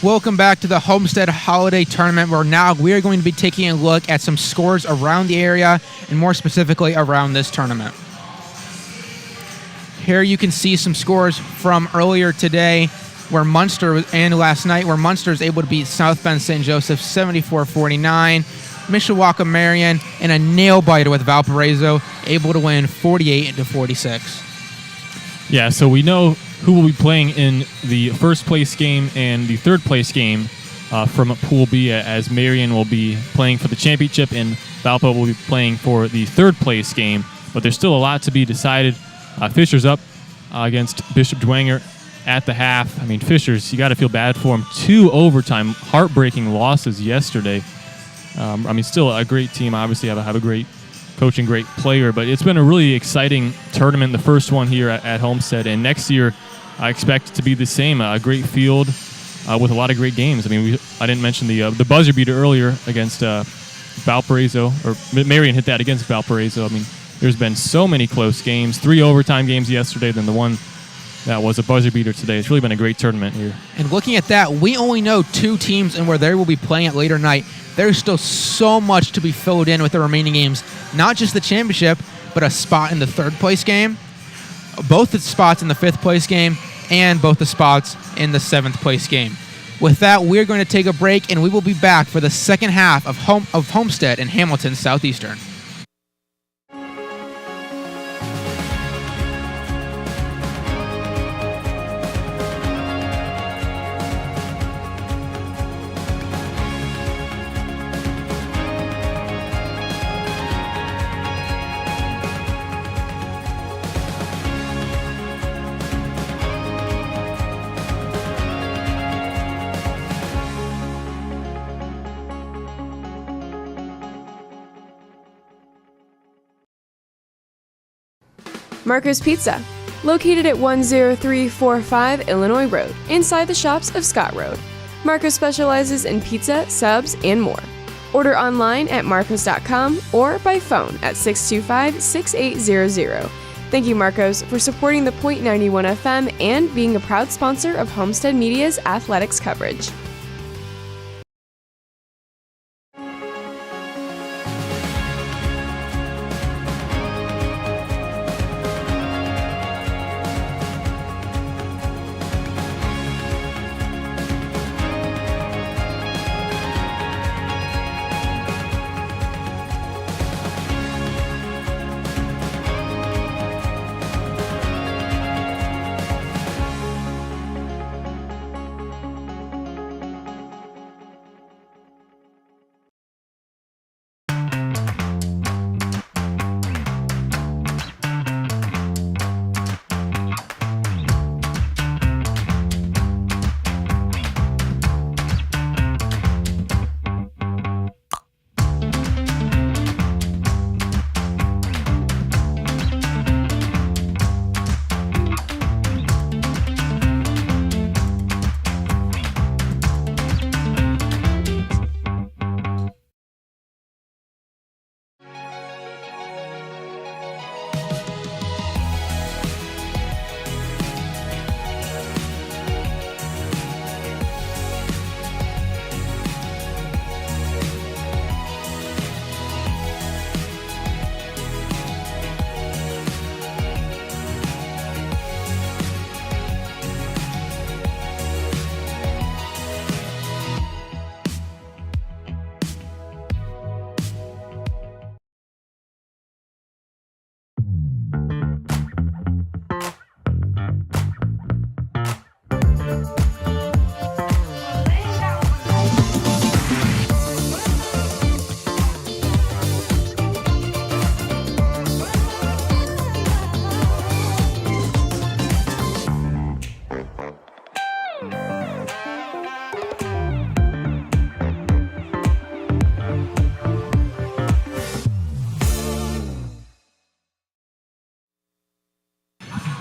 Welcome back to the Homestead Holiday Tournament, where now we are going to be taking a look at some scores around the area, and more specifically around this tournament. Here you can see some scores from earlier today, where Munster, and last night, where Munster is able to beat South Bend St. Joseph 74-49, Mishawaka Marion, and a nail-biter with Valparaiso, able to win 48-46. Yeah, so we know who will be playing in the first place game and the third place game from Pool B, as Marion will be playing for the championship and Valpo will be playing for the third place game. But there's still a lot to be decided. Fisher's up against Bishop Dwenger at the half. I mean, Fisher's, you got to feel bad for him. 2 overtime, heartbreaking losses yesterday. I mean, still a great team. Obviously, have a great coach and great player, but it's been a really exciting tournament, the first one here at Homestead. And next year, I expect it to be the same. A great field with a lot of great games. I mean, I didn't mention the buzzer beater earlier against Valparaiso, or Marion hit that against Valparaiso. I mean, there's been so many close games. 3 overtime games yesterday, then the one That was a buzzer beater today. It's really been a great tournament here. And looking at that, we only know 2 teams and where they will be playing at later night. There's still so much to be filled in with the remaining games. Not just the championship, but a spot in the 3rd place game, both the spots in the 5th place game, and both the spots in the 7th place game. With that, we're going to take a break, and we will be back for the second half of Homestead and Hamilton Southeastern. Marco's Pizza, located at 10345 Illinois Road, inside the shops of Scott Road. Marco specializes in pizza, subs, and more. Order online at marcos.com or by phone at 625-6800. Thank you, Marcos, for supporting the .91 FM and being a proud sponsor of Homestead Media's athletics coverage.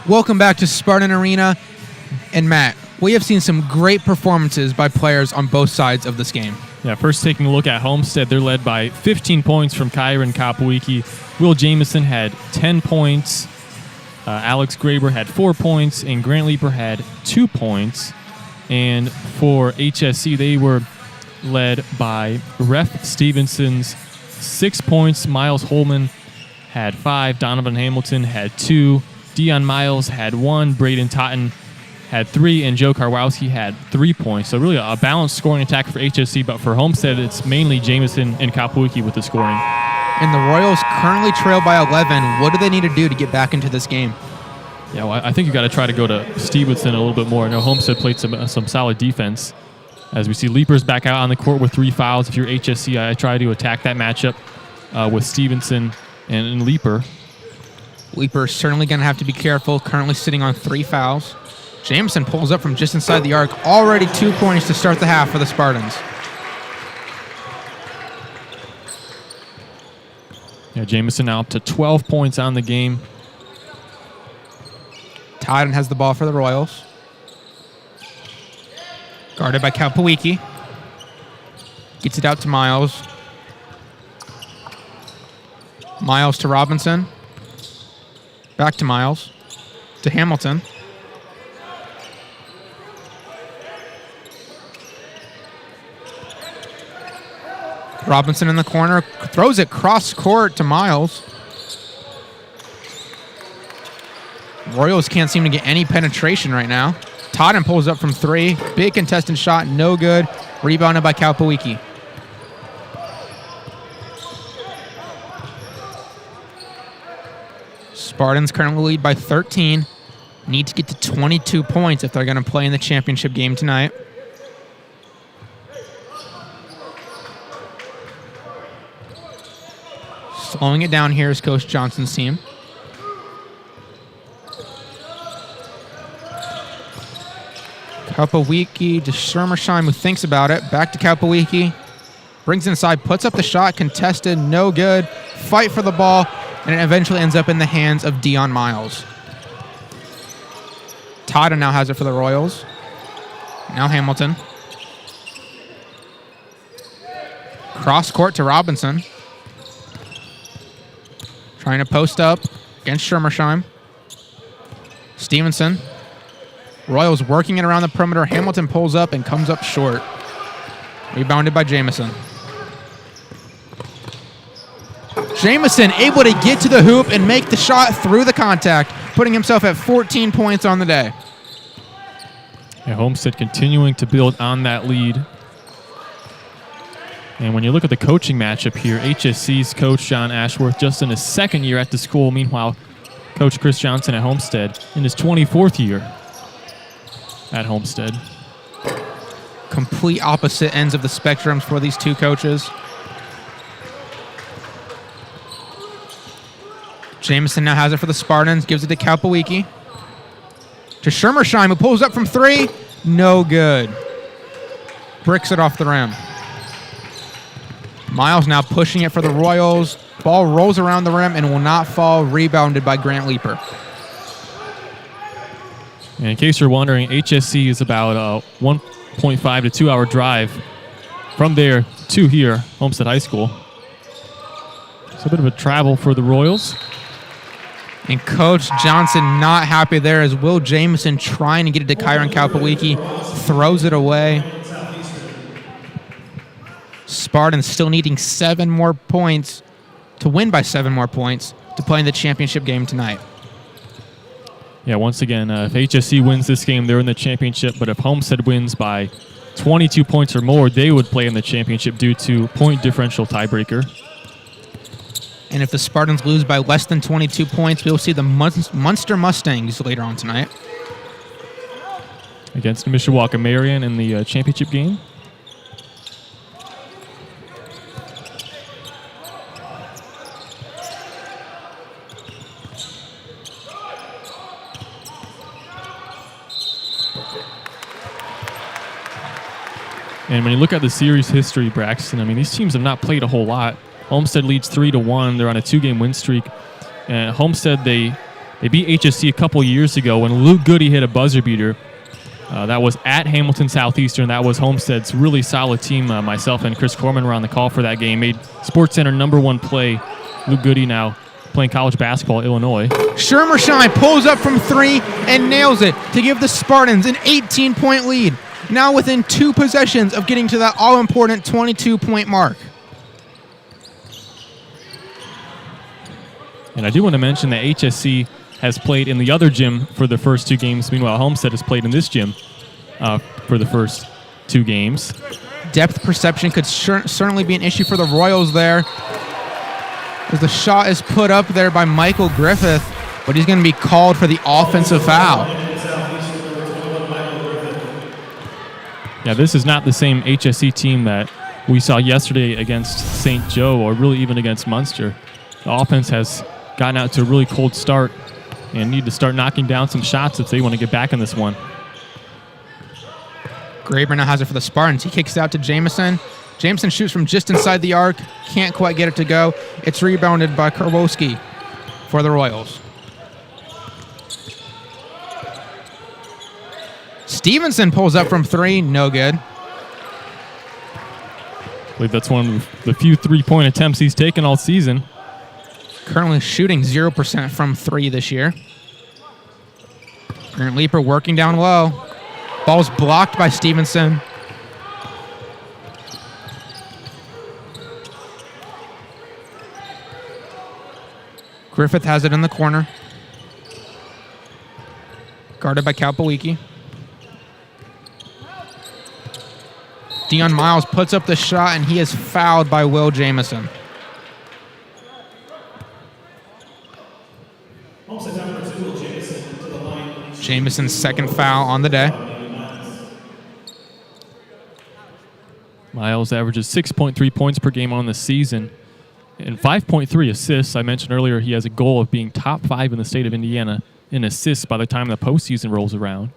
Welcome back to Spartan Arena. And Matt, we have seen some great performances by players on both sides of this game. Yeah, first taking a look at Homestead, they're led by 15 points from Kyron Kapowicki. Will Jameson had 10 points. Alex Graber had 4 points, and Grant Leeper had 2 points. And for HSC, they were led by Ref Stevenson's 6 points. Miles Holman had 5. Donovan Hamilton had 2. Dion Miles had 1. Braden Totten had 3. And Joe Karwowski had 3 points. So really a balanced scoring attack for HSC, but for Homestead, it's mainly Jameson and Kapowicki with the scoring. And the Royals currently trail by 11. What do they need to do to get back into this game? Yeah, well, I think you got to try to go to Stevenson a little bit more. I know Homestead played some solid defense. As we see Leapers back out on the court with 3 fouls. If you're HSC, I try to attack that matchup with Stevenson and Leaper. Leaper certainly going to have to be careful. Currently sitting on 3 fouls. Jameson pulls up from just inside the arc. Already 2 points to start the half for the Spartans. Yeah, Jameson now up to 12 points on the game. Totten has the ball for the Royals. Guarded by Kapowicki. Gets it out to Miles. Miles to Robinson. Back to Miles. To Hamilton. Robinson in the corner, throws it cross court to Miles. Royals can't seem to get any penetration right now. Totten pulls up from 3. Big contested shot, no good. Rebounded by Kalpawiki. Spartans currently lead by 13. Need to get to 22 points if they're going to play in the championship game tonight. Slowing it down here is Coach Johnson's team. Kalpawiki to Shermersheim, who thinks about it. Back to Kalpawiki. Brings it inside, puts up the shot, contested, no good. Fight for the ball, and it eventually ends up in the hands of Dion Miles. Totten now has it for the Royals. Now Hamilton. Cross court to Robinson. Trying to post up against Shermersheim. Stevenson. Royals working it around the perimeter. Hamilton pulls up and comes up short. Rebounded by Jamison. Jamison able to get to the hoop and make the shot through the contact, putting himself at 14 points on the day. Yeah, Homestead continuing to build on that lead. And when you look at the coaching matchup here, HSC's coach John Ashworth just in his 2nd year at the school. Meanwhile, Coach Chris Johnson at Homestead in his 24th year at Homestead. Complete opposite ends of the spectrums for these two coaches. Jamison now has it for the Spartans, gives it to Kalpawiki. To Shermersheim, who pulls up from 3. No good. Bricks it off the rim. Miles now pushing it for the Royals. Ball rolls around the rim and will not fall. Rebounded by Grant Leeper. And in case you're wondering, HSC is about a 1.5 to 2 hour drive from there to here, Homestead High School. It's a bit of a travel for the Royals. And Coach Johnson not happy there as Will Jamison trying to get it to Kyron Kalpawiki. Throws it away. Spartans still needing 7 more points to win by 7 more points to play in the championship game tonight. Yeah, once again, if HSC wins this game, they're in the championship. But if Homestead wins by 22 points or more, they would play in the championship due to point differential tiebreaker. And if the Spartans lose by less than 22 points, we'll see the Munster Mustangs later on tonight. Against Mishawaka Marion in the championship game. And when you look at the series history, Braxton, I mean, these teams have not played a whole lot. Homestead leads 3-1. They're on a 2-game win streak. And Homestead, they beat HSC a couple years ago when Luke Goody hit a buzzer beater. That was at Hamilton Southeastern. That was Homestead's really solid team. Myself and Chris Corman were on the call for that game. Made SportsCenter #1 play. Luke Goody now playing college basketball at Illinois. Shermersheim pulls up from 3 and nails it to give the Spartans an 18-point lead. Now within 2 possessions of getting to that all-important 22-point mark. And I do want to mention that HSC has played in the other gym for the first 2 games. Meanwhile, Homestead has played in this gym for the first 2 games. Depth perception could certainly be an issue for the Royals there, as the shot is put up there by Michael Griffith, but he's going to be called for the offensive foul. Yeah, this is not the same HSC team that we saw yesterday against St. Joe or really even against Munster. The offense has gotten out to a really cold start and need to start knocking down some shots if they want to get back in this one. Graber now has it for the Spartans. He kicks it out to Jamison. Jameson shoots from just inside the arc. Can't quite get it to go. It's rebounded by Karwoski for the Royals. Stevenson pulls up from 3. No good. I believe that's one of the few 3-point attempts he's taken all season. Currently shooting 0% from 3 this year. Grant Leeper working down low. Ball's blocked by Stevenson. Griffith has it in the corner. Guarded by Kalpawiki. Dion Miles puts up the shot, and he is fouled by Will Jamison. Jamison's second foul on the day. Miles averages 6.3 points per game on the season and 5.3 assists. I mentioned earlier he has a goal of being top 5 in the state of Indiana in assists by the time the postseason rolls around.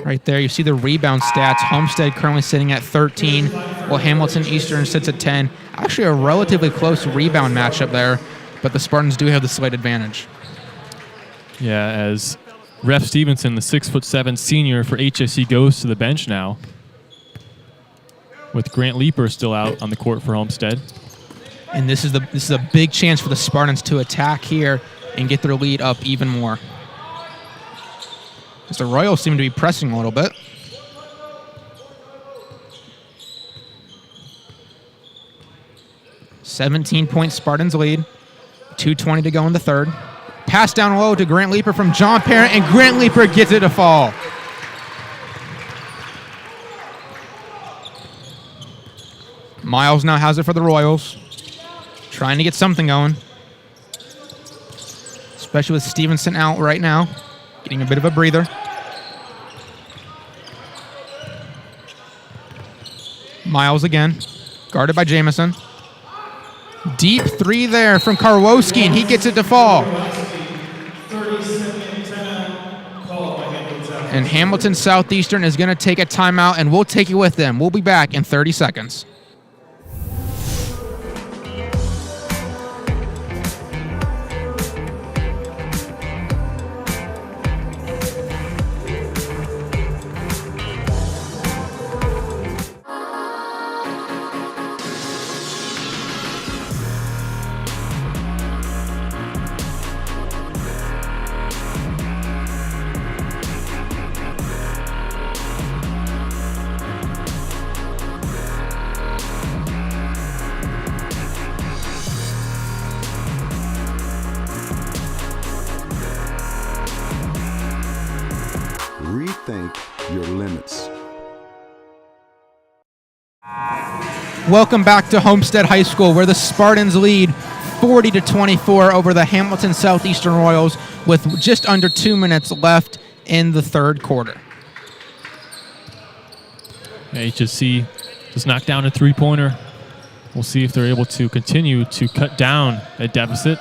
Right there, you see the rebound stats. Homestead currently sitting at 13, while Hamilton Eastern sits at 10. Actually a relatively close rebound matchup there, but the Spartans do have the slight advantage. Yeah, as Ref Stevenson, the 6'7" senior for HSE, goes to the bench now, with Grant Leeper still out on the court for Homestead. And this is a big chance for the Spartans to attack here and get their lead up even more. As the Royals seem to be pressing a little bit. "17-point Spartans lead. 2:20 to go in the third. Pass down low to Grant Leeper from John Parent, and Grant Leeper gets it to fall. Miles now has it for the Royals. Trying to get something going. Especially with Stevenson out right now. Getting a bit of a breather. Miles again. Guarded by Jamison. Deep three there from Karwoski, and he gets it to fall. And Hamilton Southeastern is going to take a timeout, and we'll take you with them. We'll be back in 30 seconds. Rethink your limits. Welcome back to Homestead High School, where the Spartans lead 40-24 over the Hamilton Southeastern Royals with just under 2 minutes left in the third quarter. HSC just knocked down a three-pointer. We'll see if they're able to continue to cut down a deficit.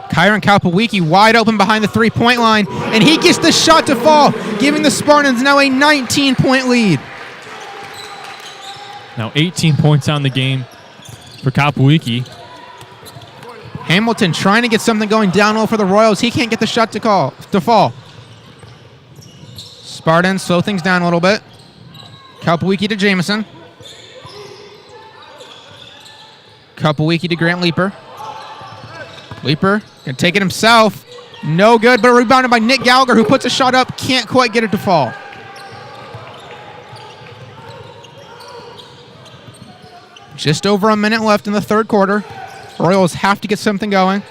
Kyron Kalpawiki wide open behind the three-point line, and he gets the shot to fall, giving the Spartans now a 19-point lead. Now 18 points on the game for Kalpawiki. Hamilton trying to get something going down low for the Royals. He can't get the shot to fall. Spartans slow things down a little bit. Kalpawiki to Jamison. Kalpawiki to Grant Leeper. Leeper can take it himself. No good, but rebounded by Nick Gallagher, who puts a shot up, can't quite get it to fall. Just over a minute left in the third quarter. Royals have to get something going.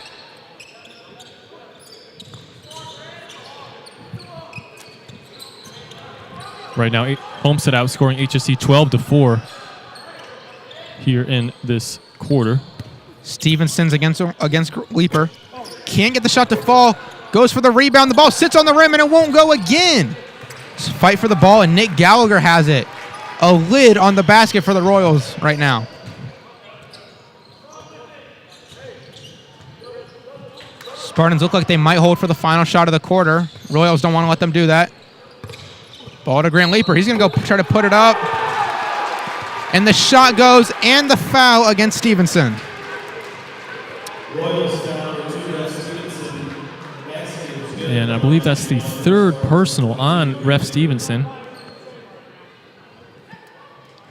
Right now, Homestead outscoring HSC 12-4 here in this quarter. Stevenson's against Leeper. Can't get the shot to fall. Goes for the rebound. The ball sits on the rim, and it won't go again. Fight for the ball, and Nick Gallagher has it. A lid on the basket for the Royals right now. Spartans look like they might hold for the final shot of the quarter. Royals don't want to let them do that. Ball to Grant Leeper. He's going to go try to put it up. And the shot goes, and the foul against Stevenson. And I believe that's the third personal on Ref Stevenson.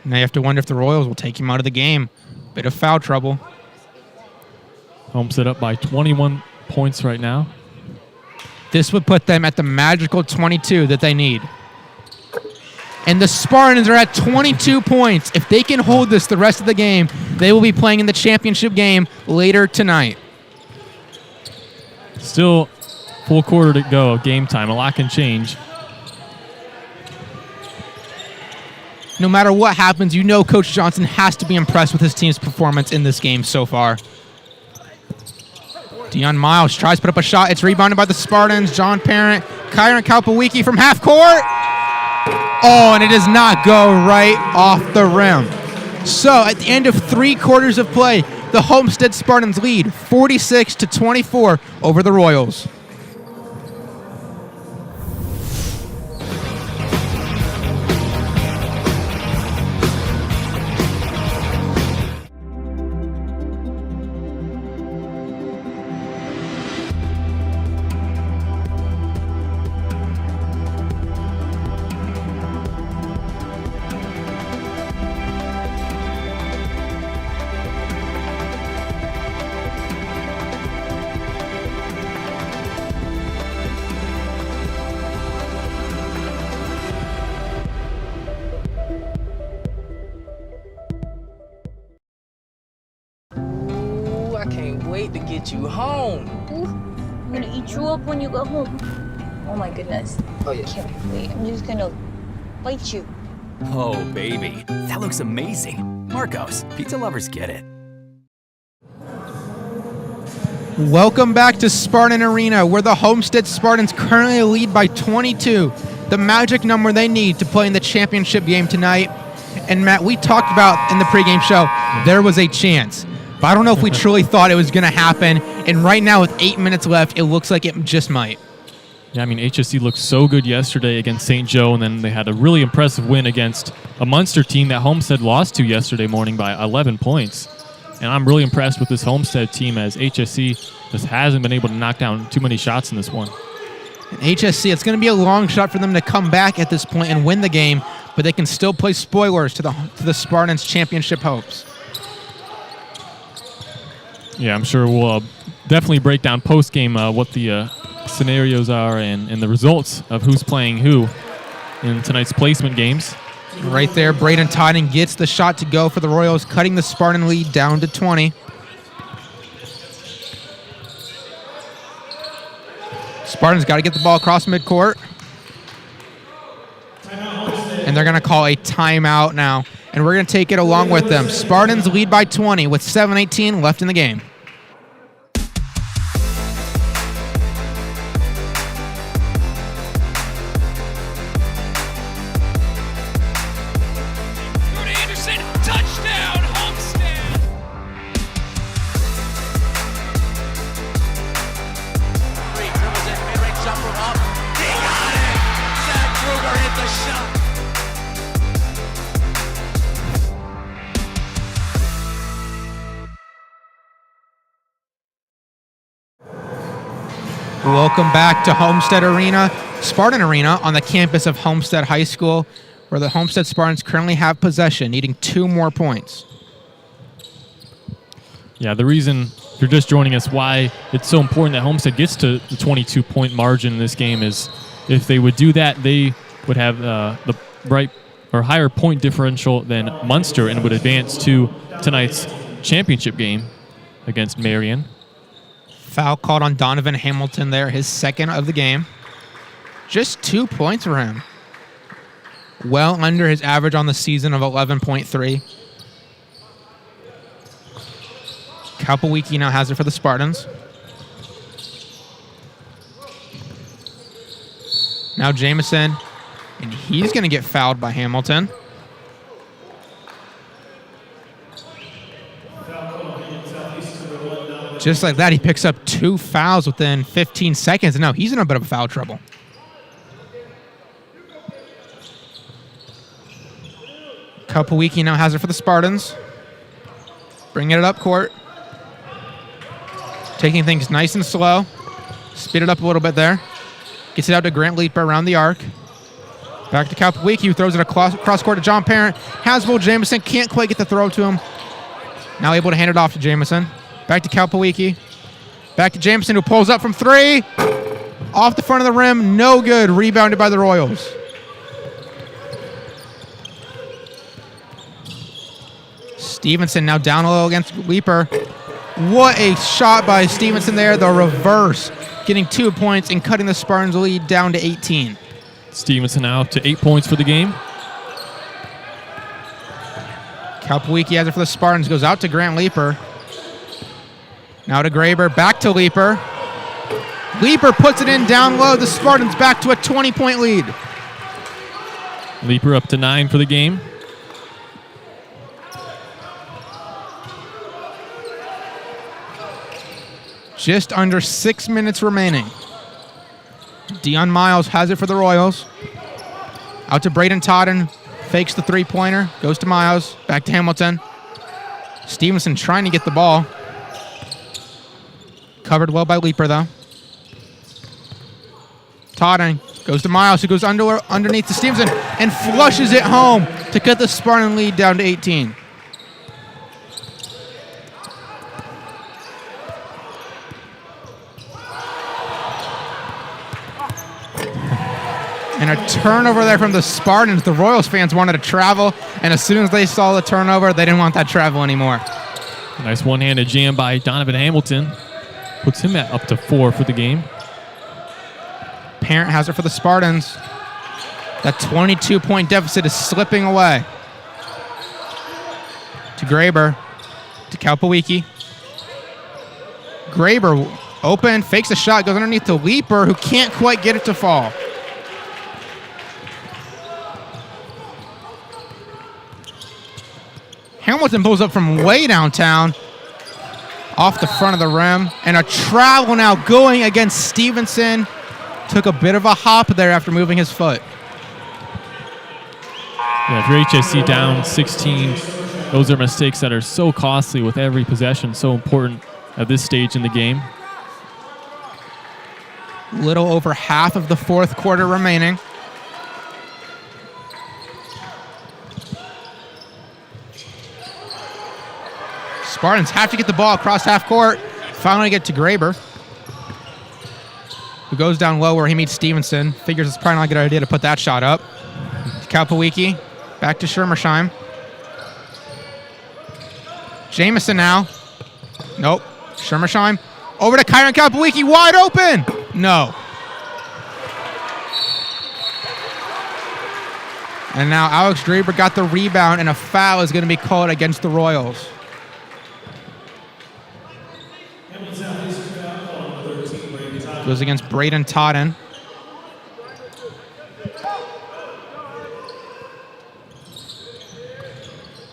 Now you have to wonder if the Royals will take him out of the game. Bit of foul trouble. Homestead up by 21 points right now. This would put them at the magical 22 that they need. And the Spartans are at 22 points. If they can hold this the rest of the game, They will be playing in the championship game later tonight. Still full quarter to go, game time. A lot can change. No matter what happens, you know Coach Johnson has to be impressed with his team's performance in this game so far. Dion Miles tries to put up a shot. It's rebounded by the Spartans. John Parent, Kyron Kalpawiki from half court. Oh, and it does not go right off the rim. So at the end of 3 quarters of play, the Homestead Spartans lead 46-24 over the Royals. Ooh, I can't wait to get you home. Ooh, I'm gonna eat you up when you go home. Oh my goodness. Oh, yeah. I can't wait. I'm just gonna bite you. Oh, baby. That looks amazing. Marcos, pizza lovers get it. Welcome back to Spartan Arena, where the Homestead Spartans currently lead by 22, the magic number they need to play in the championship game tonight. And Matt, we talked about in the pregame show, there was a chance. But I don't know if we truly thought it was going to happen. And right now, with 8 minutes left, it looks like it just might. Yeah, I mean, HSC looked so good yesterday against St. Joe, and then they had a really impressive win against a Munster team that Homestead lost to yesterday morning by 11 points. And I'm really impressed with this Homestead team, as HSC just hasn't been able to knock down too many shots in this one. And HSC, it's going to be a long shot for them to come back at this point and win the game, but they can still play spoilers to the Spartans' championship hopes. Yeah, I'm sure we'll definitely break down post-game what the scenarios are and the results of who's playing who in tonight's placement games. Right there, Braden Tyden gets the shot to go for the Royals, cutting the Spartan lead down to 20. Spartans got to get the ball across midcourt. And they're going to call a timeout now. And we're going to take it along with them. Spartans lead by 20 with 7:18 left in the game. Welcome back to Homestead Arena, Spartan Arena on the campus of Homestead High School, where the Homestead Spartans currently have possession, needing 2 more points. Yeah, the reason, if you're just joining us, why it's so important that Homestead gets to the 22-point margin in this game is if they would do that, they would have the right or higher point differential than Munster and would advance to tonight's championship game against Marion. Foul called on Donovan Hamilton there, his second of the game. Just 2 points for him. Well under his average on the season of 11.3. Kalpawiki now has it for the Spartans. Now Jamison, and he's going to get fouled by Hamilton. Just like that, he picks up 2 fouls within 15 seconds, and now he's in a bit of foul trouble. Kalpawiki now has it for the Spartans. Bringing it up court. Taking things nice and slow. Speed it up a little bit there. Gets it out to Grant Leeper around the arc. Back to Kalpawiki, who throws it across court to John Parent. Has Will Jamison, can't quite get the throw to him. Now able to hand it off to Jamison. Back to Kalpawiki. Back to Jamison, who pulls up from 3. Off the front of the rim, no good. Rebounded by the Royals. Stevenson now down low against Leaper. What a shot by Stevenson there. The reverse, getting 2 points and cutting the Spartans' lead down to 18. Stevenson now to 8 points for the game. Kalpawiki has it for the Spartans. Goes out to Grant Leaper. Now to Graber. Back to Leaper. Leaper puts it in down low. The Spartans back to a 20-point lead. Leaper up to 9 for the game. Just under 6 minutes remaining. Dion Miles has it for the Royals. Out to Braden Totten. Fakes the three-pointer. Goes to Miles. Back to Hamilton. Stevenson trying to get the ball. Covered well by Leaper, though. Totten goes to Miles, who goes underneath to Stevenson and flushes it home to cut the Spartan lead down to 18. And a turnover there from the Spartans. The Royals fans wanted to travel, and as soon as they saw the turnover, they didn't want that travel anymore. Nice one-handed jam by Donovan Hamilton. Puts him at up to 4 for the game. Parent has it for the Spartans. That 22-point deficit is slipping away. To Graber. To Kalpawiki. Graber open, fakes a shot, goes underneath to Leaper, who can't quite get it to fall. Hamilton pulls up from way downtown, off the front of the rim, and a travel now going against Stevenson. Took a bit of a hop there after moving his foot. Yeah, for HSC down 16, those are mistakes that are so costly with every possession, so important at this stage in the game. Little over half of the fourth quarter remaining. Spartans have to get the ball across half court. Finally get to Graber, who goes down low where he meets Stevenson. Figures it's probably not a good idea to put that shot up. Kalpawiki, back to Schermersheim. Jamison now. Nope. Schermersheim. Over to Kyron Kalpawiki, wide open. No. And now Alex Graber got the rebound, and a foul is going to be called against the Royals. Goes against Braden Totten.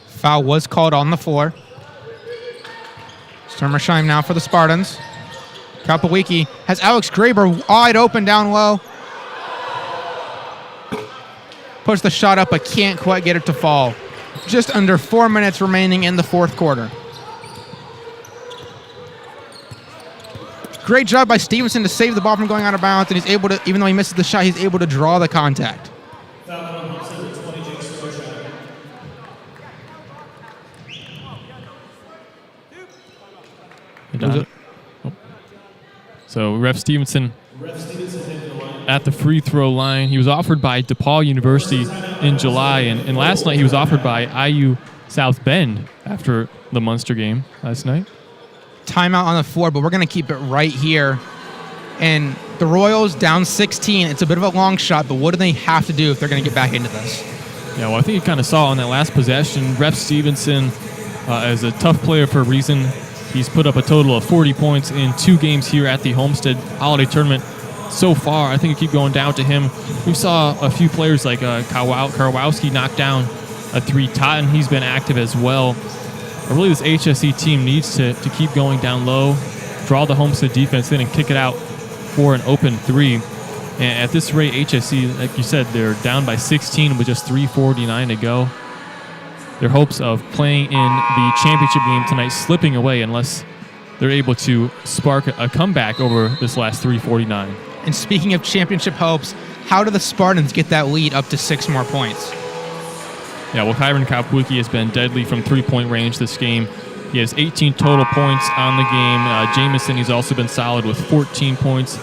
Foul was called on the floor. Schermersheim now for the Spartans. Kalpawiki has Alex Graber wide open down low. Puts the shot up but can't quite get it to fall. Just under 4 minutes remaining in the fourth quarter. Great job by Stevenson to save the ball from going out of bounds, and he's able to, even though he misses the shot, he's able to draw the contact. So Ref Stevenson at the free throw line. He was offered by DePaul University in July, and last night he was offered by IU South Bend after the Munster game last night. Timeout on the floor, but we're going to keep it right here. And the Royals down 16. It's a bit of a long shot, but what do they have to do if they're going to get back into this? Yeah, well, I think you kind of saw on that last possession, Ref Stevenson is a tough player for a reason. He's put up a total of 40 points in 2 games here at the Homestead Holiday Tournament so far. I think you keep going down to him. We saw a few players like Karwowski knock down a 3. Totten, he's been active as well. Really, this HSC team needs to keep going down low, draw the Homestead defense in, and kick it out for an open 3. And at this rate, HSC, like you said, they're down by 16 with just 3:49 to go. Their hopes of playing in the championship game tonight slipping away unless they're able to spark a comeback over this last 3:49. And speaking of championship hopes, how do the Spartans get that lead up to 6 more points? Yeah, well, Kyron Kalpawiki has been deadly from 3-point range this game. He has 18 total points on the game. Jamison, he's also been solid with 14 points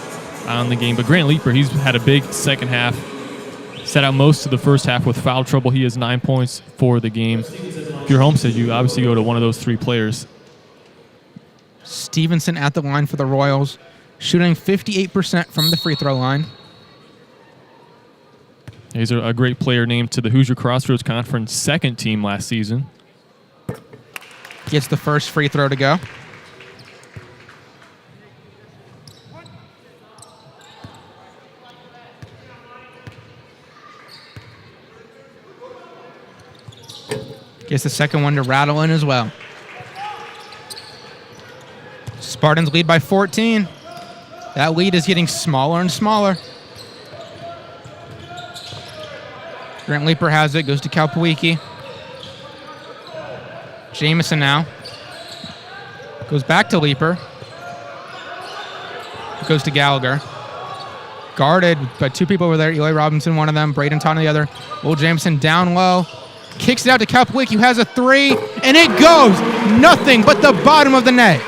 on the game. But Grant Leaper, he's had a big second half. Set out most of the first half with foul trouble. He has 9 points for the game. if you're Homestead, you obviously go to one of those three players. Stevenson at the line for the Royals, shooting 58% from the free throw line. He's a great player named to the Hoosier Crossroads Conference second team last season. Gets the first free throw to go. Gets the second one to rattle in as well. Spartans lead by 14. That lead is getting smaller and smaller. Grant Leeper has it, goes to Kalpawiki. Jamison now. Goes back to Leeper. Goes to Gallagher. Guarded by two people over there. Eli Robinson, one of them. Braden Todd, the other. Will Jamison down low. Kicks it out to Kalpawiki, who has a three. And it goes nothing but the bottom of the net.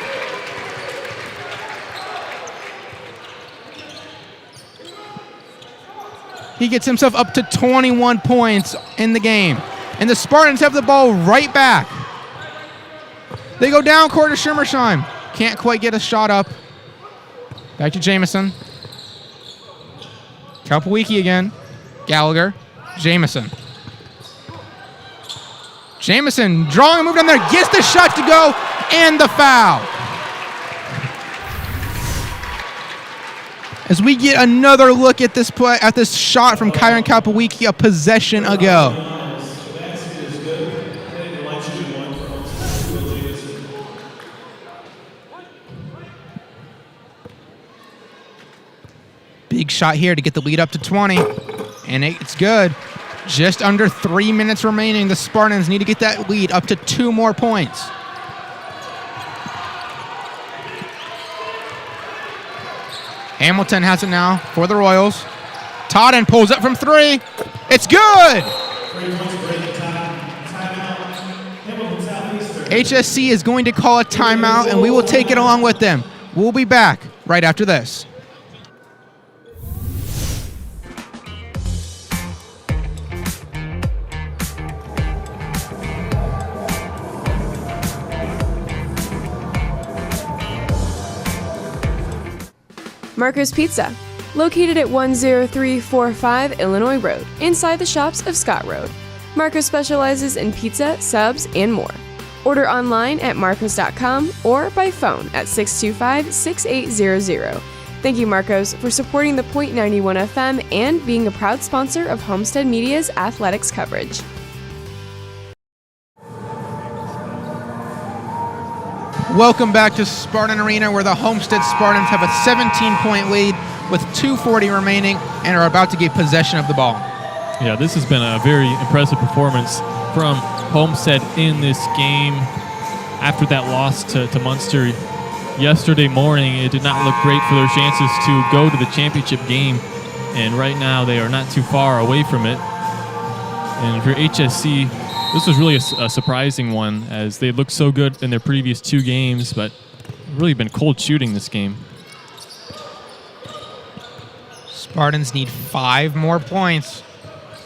He gets himself up to 21 points in the game. And the Spartans have the ball right back. They go down court to Schimmersheim. Can't quite get a shot up. Back to Jamison. Kalpawiki again. Gallagher. Jamison. Jamison drawing a move down there. Gets the shot to go. And the foul. As we get another look at this play, at this shot from Kyron Kalpawiki a possession ago. Big shot here to get the lead up to 20. And it's good. Just under 3 minutes remaining. The Spartans need to get that lead up to 2 more points. Hamilton has it now for the Royals. Todden pulls up from 3. It's good! HSC is going to call a timeout, and we will take it along with them. We'll be back right after this. Marco's Pizza, located at 10345 Illinois Road, inside the shops of Scott Road. Marco specializes in pizza, subs, and more. Order online at marcos.com or by phone at 625-6800. Thank you, Marcos, for supporting the .91 FM and being a proud sponsor of Homestead Media's athletics coverage. Welcome back to Spartan Arena, where the Homestead Spartans have a 17-point lead with 2:40 remaining and are about to get possession of the ball. Yeah, this has been a very impressive performance from Homestead in this game. After that loss to Munster yesterday morning, it did not look great for their chances to go to the championship game. And right now, they are not too far away from it. And for HSC, this was really a surprising one, as they looked so good in their previous 2 games, but really been cold shooting this game. Spartans need 5 more points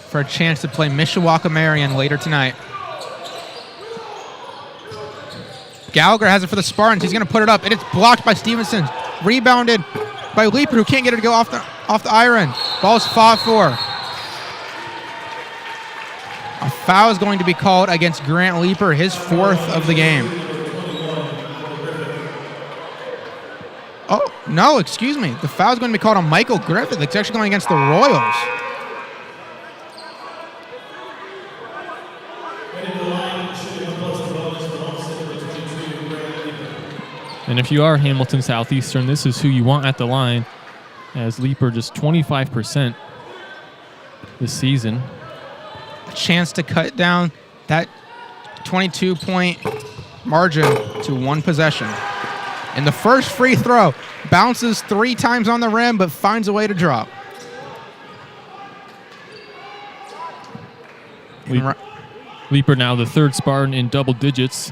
for a chance to play Mishawaka Marion later tonight. Gallagher has it for the Spartans. He's going to put it up, and it's blocked by Stevenson. Rebounded by Leeper, who can't get it to go off the iron. Ball's fought for. A foul is going to be called against Grant Leeper, his 4th of the game. Oh, no, excuse me. The foul is going to be called on Michael Griffith. It's actually going against the Royals. And if you are Hamilton Southeastern, this is who you want at the line, as Leeper just 25% this season. A chance to cut down that 22-point margin to 1 possession. And the first free throw bounces 3 times on the rim, but finds a way to drop. Leeper now the 3rd Spartan in double digits,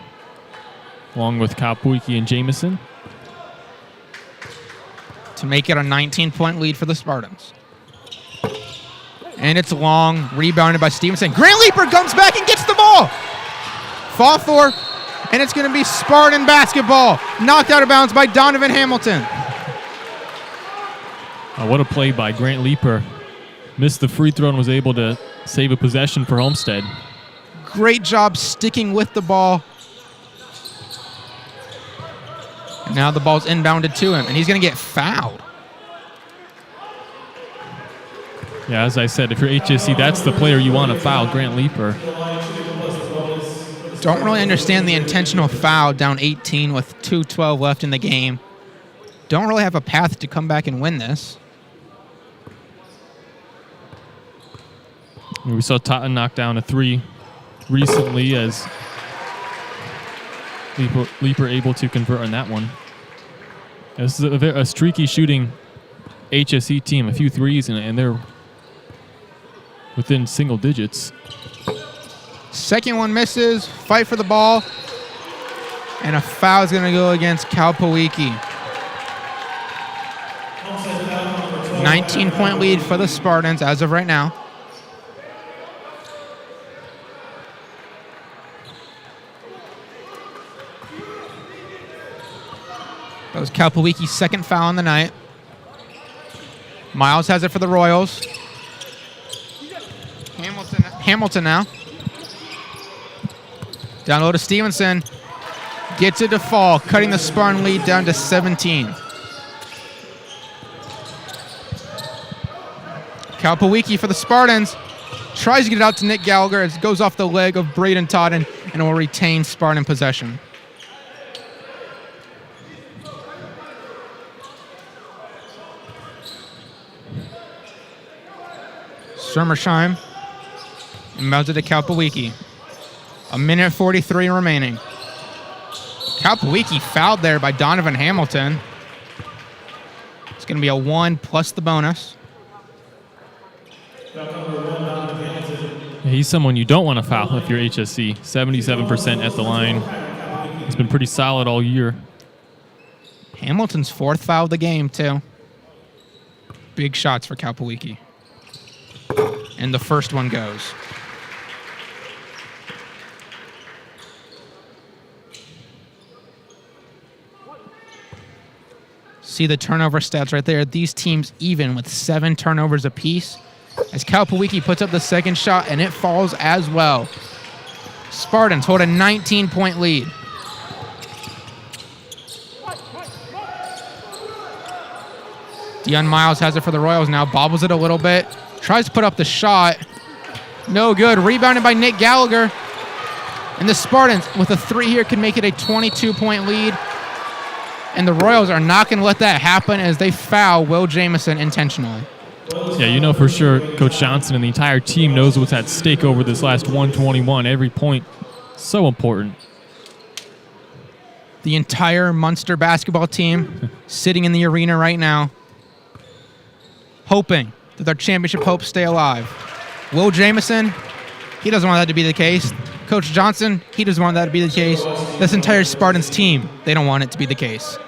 along with Kalpawiki and Jamison, to make it a 19-point lead for the Spartans. And it's long, rebounded by Stevenson. Grant Leeper comes back and gets the ball. fought for, and it's going to be Spartan basketball. Knocked out of bounds by Donovan Hamilton. What a play by Grant Leeper. Missed the free throw and was able to save a possession for Homestead. Great job sticking with the ball. And now the ball's inbounded to him, and he's going to get fouled. Yeah, as I said, if you're HSC, that's the player you want to foul, Grant Leeper. Don't really understand the intentional foul down 18 with 2:12 left in the game. Don't really have a path to come back and win this. We saw Totten knock down a 3 recently as Leeper able to convert on that one. This is a streaky shooting HSE team, a few threes, and they're within single digits. Second one misses, fight for the ball, and a foul is going to go against Kalpawiki. 19-point lead for the Spartans as of right now. That was Kalpawiki's second foul on the night. Miles has it for the Royals. Hamilton now. Down low to Stevenson. Gets it to fall, cutting the Spartan lead down to 17. Kalpawiki for the Spartans. Tries to get it out to Nick Gallagher. It goes off the leg of Braden Totten and will retain Spartan possession. Sermersheim inbounds it to Kalpawiki. 1:43 remaining. Kalpawiki fouled there by Donovan Hamilton. It's going to be a 1 plus the bonus. He's someone you don't want to foul if you're HSC. 77% at the line. He's been pretty solid all year. Hamilton's fourth foul of the game, too. Big shots for Kalpawiki. And the first one goes. See the turnover stats right there. These teams even with 7 turnovers apiece. As Kalpawiki puts up the second shot, and it falls as well. Spartans hold a 19-point lead. Dion Miles has it for the Royals now. Bobbles it a little bit. Tries to put up the shot. No good. Rebounded by Nick Gallagher. And the Spartans, with a 3 here, can make it a 22-point lead. And the Royals are not going to let that happen as they foul Will Jamison intentionally. Yeah, you know for sure Coach Johnson and the entire team knows what's at stake over this last 121. Every point, so important. The entire Munster basketball team sitting in the arena right now, hoping that their championship hopes stay alive. Will Jamison, he doesn't want that to be the case. Coach Johnson, he doesn't want that to be the case. This entire Spartans team, they don't want it to be the case.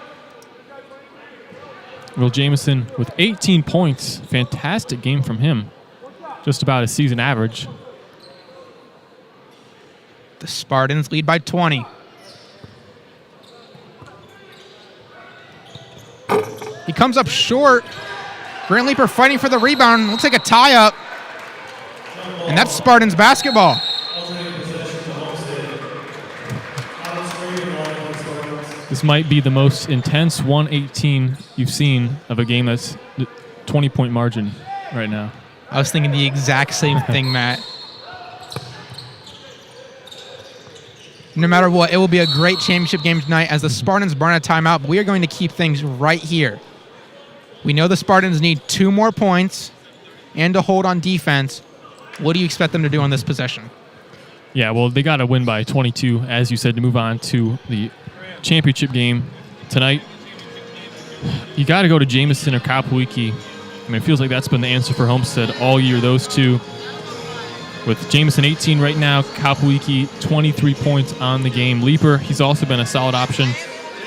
Will Jamison with 18 points. Fantastic game from him. Just about a season average. The Spartans lead by 20. He comes up short. Grant Leeper fighting for the rebound. Looks like a tie-up. And that's Spartans basketball. This might be the most intense 118 you've seen of a game that's 20-point margin right now. I was thinking the exact same thing, Matt. No matter what, it will be a great championship game tonight as the Spartans burn a timeout. But we are going to keep things right here. We know the Spartans need 2 more points and to hold on defense. What do you expect them to do on this possession? Yeah, well, they got to win by 22, as you said, to move on to the championship game tonight. You got to go to Jamison or Kalpawiki. I mean, it feels like that's been the answer for Homestead all year, those two. With Jamison 18 right now, Kalpawiki 23 points on the game. Leeper, he's also been a solid option,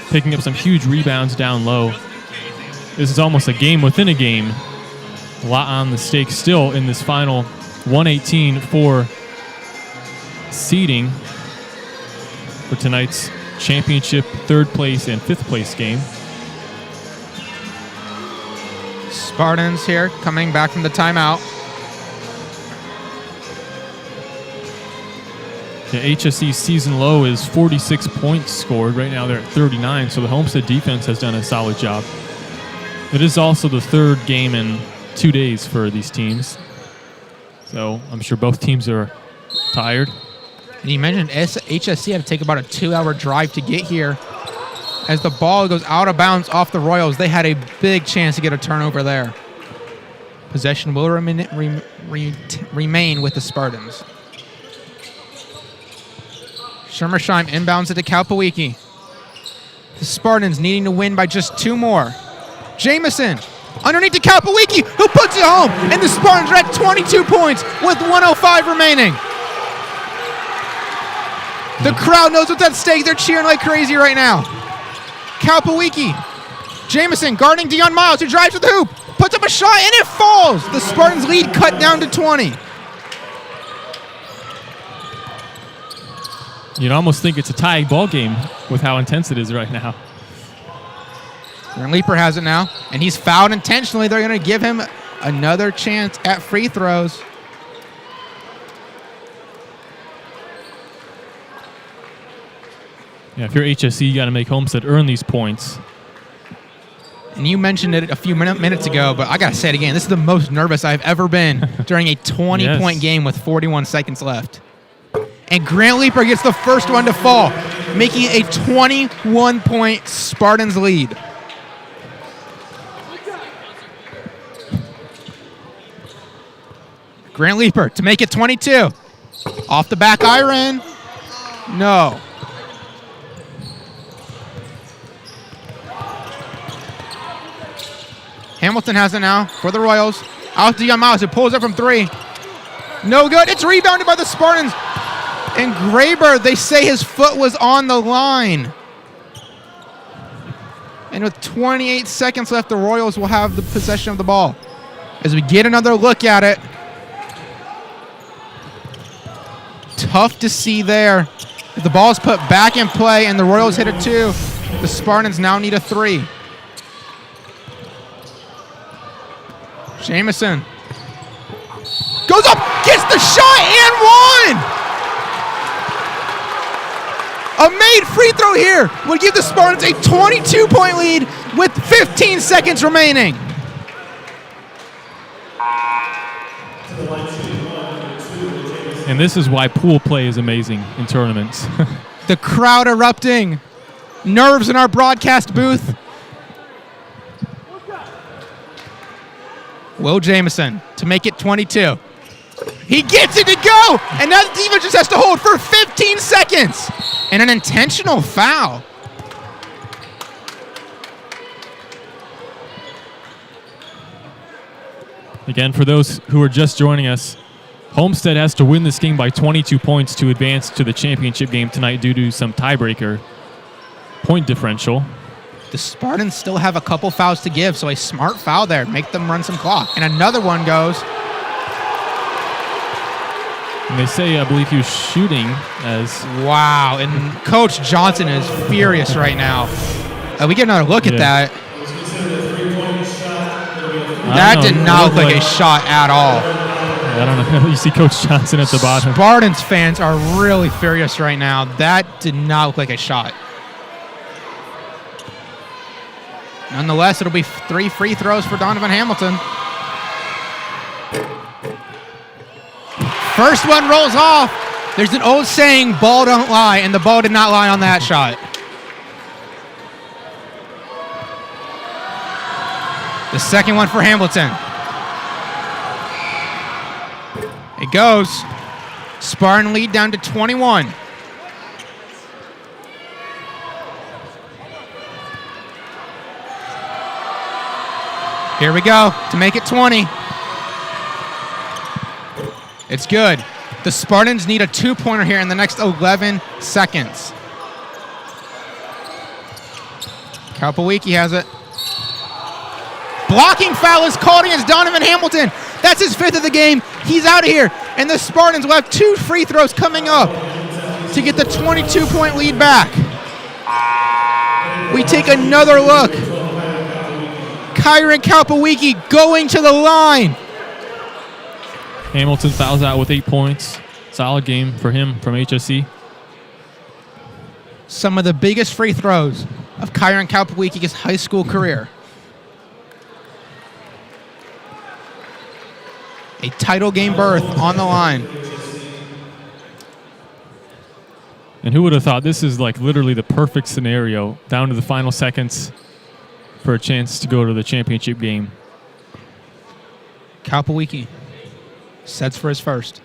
picking up some huge rebounds down low. This is almost a game within a game. A lot on the stake still in this final 118 for seeding. for tonight's championship 3rd place and 5th place game. Spartans here coming back from the timeout. The HSE season low is 46 points scored. Right now they're at 39, so the Homestead defense has done a solid job. It is also the 3rd game in 2 days for these teams. So I'm sure both teams are tired. And you mentioned HSC had to take about a 2-hour drive to get here. As the ball goes out of bounds off the Royals, they had a big chance to get a turnover there. Possession will remain with the Spartans. Schermersheim inbounds it to Kalpawiki. The Spartans needing to win by just 2 more. Jamison underneath to Kalpawiki, who puts it home, and the Spartans are at 22 points with 1:05 remaining. The crowd knows what's at stake. They're cheering like crazy right now. Kalpawiki, Jamison guarding Dion Miles, who drives to the hoop, puts up a shot, and it falls. The Spartans lead cut down to 20. You'd almost think it's a tie ball game with how intense it is right now. Grant Leeper has it now, and he's fouled intentionally. They're going to give him another chance at free throws. Yeah, if you're HSE, you got to make Homestead earn these points. And you mentioned it a few minutes ago, but I got to say it again. This is the most nervous I've ever been during a 20-point game with 41 seconds left. And Grant Leeper gets the first one to fall, making it a 21-point Spartans lead. Grant Leeper to make it 22. Off the back iron. No. Hamilton has it now for the Royals. Out to Young Miles, who pulls up from 3. No good. It's rebounded by the Spartans. And Graber, they say his foot was on the line. And with 28 seconds left, the Royals will have the possession of the ball. As we get another look at it. Tough to see there. The ball is put back in play, and the Royals hit a 2. The Spartans now need a 3. Jamison goes up, gets the shot, and one! A made free throw here would give the Spartans a 22-point lead with 15 seconds remaining. And this is why pool play is amazing in tournaments. The crowd erupting. Nerves in our broadcast booth. Will Jamison to make it 22. He gets it to go, and now the defense just has to hold for 15 seconds. And an intentional foul. Again, for those who are just joining us, Homestead has to win this game by 22 points to advance to the championship game tonight due to some tiebreaker point differential. The Spartans still have a couple fouls to give, so a smart foul there. Make them run some clock. And another one goes. And they say, I believe he was shooting as... Wow, and Coach Johnson is furious right now. We get another look at that. That did not look like a shot at all. I don't know. You see Coach Johnson at the bottom. Spartans fans are really furious right now. That did not look like a shot. Nonetheless, it'll be 3 free throws for Donovan Hamilton. First one rolls off. There's an old saying, ball don't lie, and the ball did not lie on that shot. The second one for Hamilton. It goes. Spartan lead down to 21. Here we go to make it 20. It's good. The Spartans need a 2-pointer here in the next 11 seconds. Kalpawiki has it. Blocking foul is called against Donovan Hamilton. That's his 5th of the game. He's out of here. And the Spartans will have 2 free throws coming up to get the 22-point lead back. We take another look. Kyron Kalpawiki going to the line. Hamilton fouls out with 8 points. Solid game for him from HSE. Some of the biggest free throws of Kyron Kalpawiki's high school career. A title game berth on the line. And who would have thought this is like literally the perfect scenario down to the final seconds for a chance to go to the championship game. Kalpawiki sets for his first.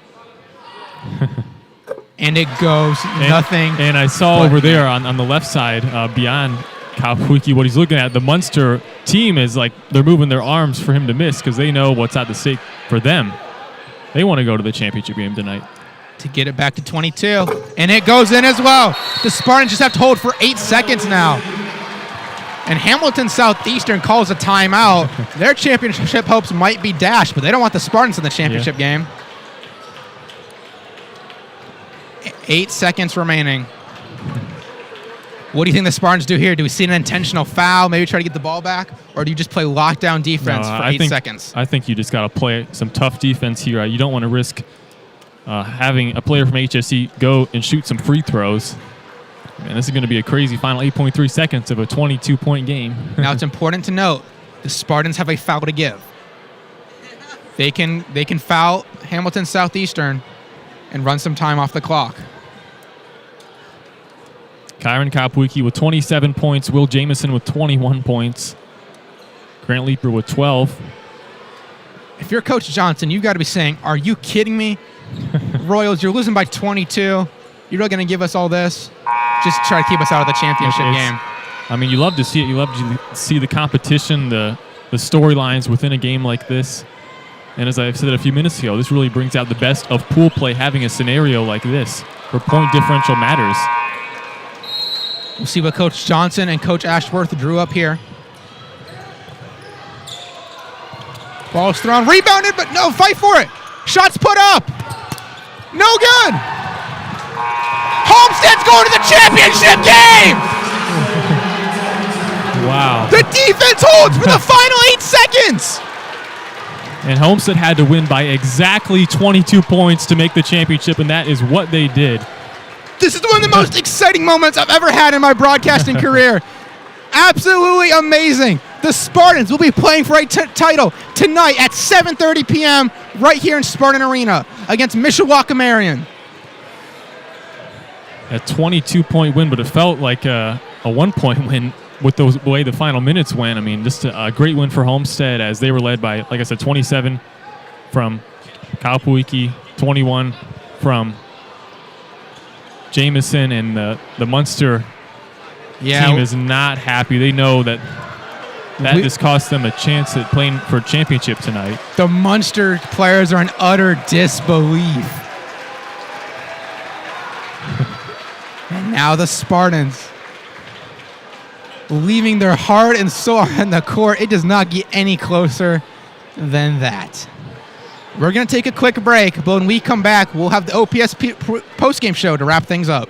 And it goes nothing. And I saw over there on the left side, beyond Kalpawiki, what he's looking at, the Munster team is like they're moving their arms for him to miss because they know what's at the stake for them. They want to go to the championship game tonight. To get it back to 22. And it goes in as well. The Spartans just have to hold for 8 seconds now. And Hamilton Southeastern calls a timeout. Their championship hopes might be dashed, but they don't want the Spartans in the championship game. 8 seconds remaining. What do you think the Spartans do here? Do we see an intentional foul, maybe try to get the ball back? Or do you just play lockdown defense for 8 seconds? I think you just got to play some tough defense here. You don't want to risk having a player from HSE go and shoot some free throws. Man, this is going to be a crazy final 8.3 seconds of a 22-point game. Now, it's important to note, the Spartans have a foul to give. They can foul Hamilton Southeastern and run some time off the clock. Kyron Kalpawiki with 27 points. Will Jamison with 21 points. Grant Leeper with 12. If you're Coach Johnson, you've got to be saying, are you kidding me? Royals, you're losing by 22. You're really going to give us all this? Just try to keep us out of the championship game. I mean, you love to see it. You love to see the competition, the storylines within a game like this. And as I said a few minutes ago, this really brings out the best of pool play, having a scenario like this where point differential matters. We'll see what Coach Johnson and Coach Ashworth drew up here. Ball's thrown, rebounded, but no, fight for it. Shots put up. No good. Homestead's going to the championship game. Wow. The defense holds for the final 8 seconds. And Homestead had to win by exactly 22 points to make the championship, and that is what they did. This is one of the most exciting moments I've ever had in my broadcasting career. Absolutely amazing. The Spartans will be playing for a title tonight at 7:30 p.m. right here in Spartan Arena against Mishawaka Marion. A 22-point win, but it felt like a 1-point win with the way the final minutes went. I mean, just a great win for Homestead as they were led by, like I said, 27 from Kalpawiki, 21 from Jamison, and the Munster team is not happy. They know that just cost them a chance at playing for a championship tonight. The Munster players are in utter disbelief. And now the Spartans leaving their heart and soul on the court. It does not get any closer than that. We're going to take a quick break, but when we come back, we'll have the OPS postgame show to wrap things up.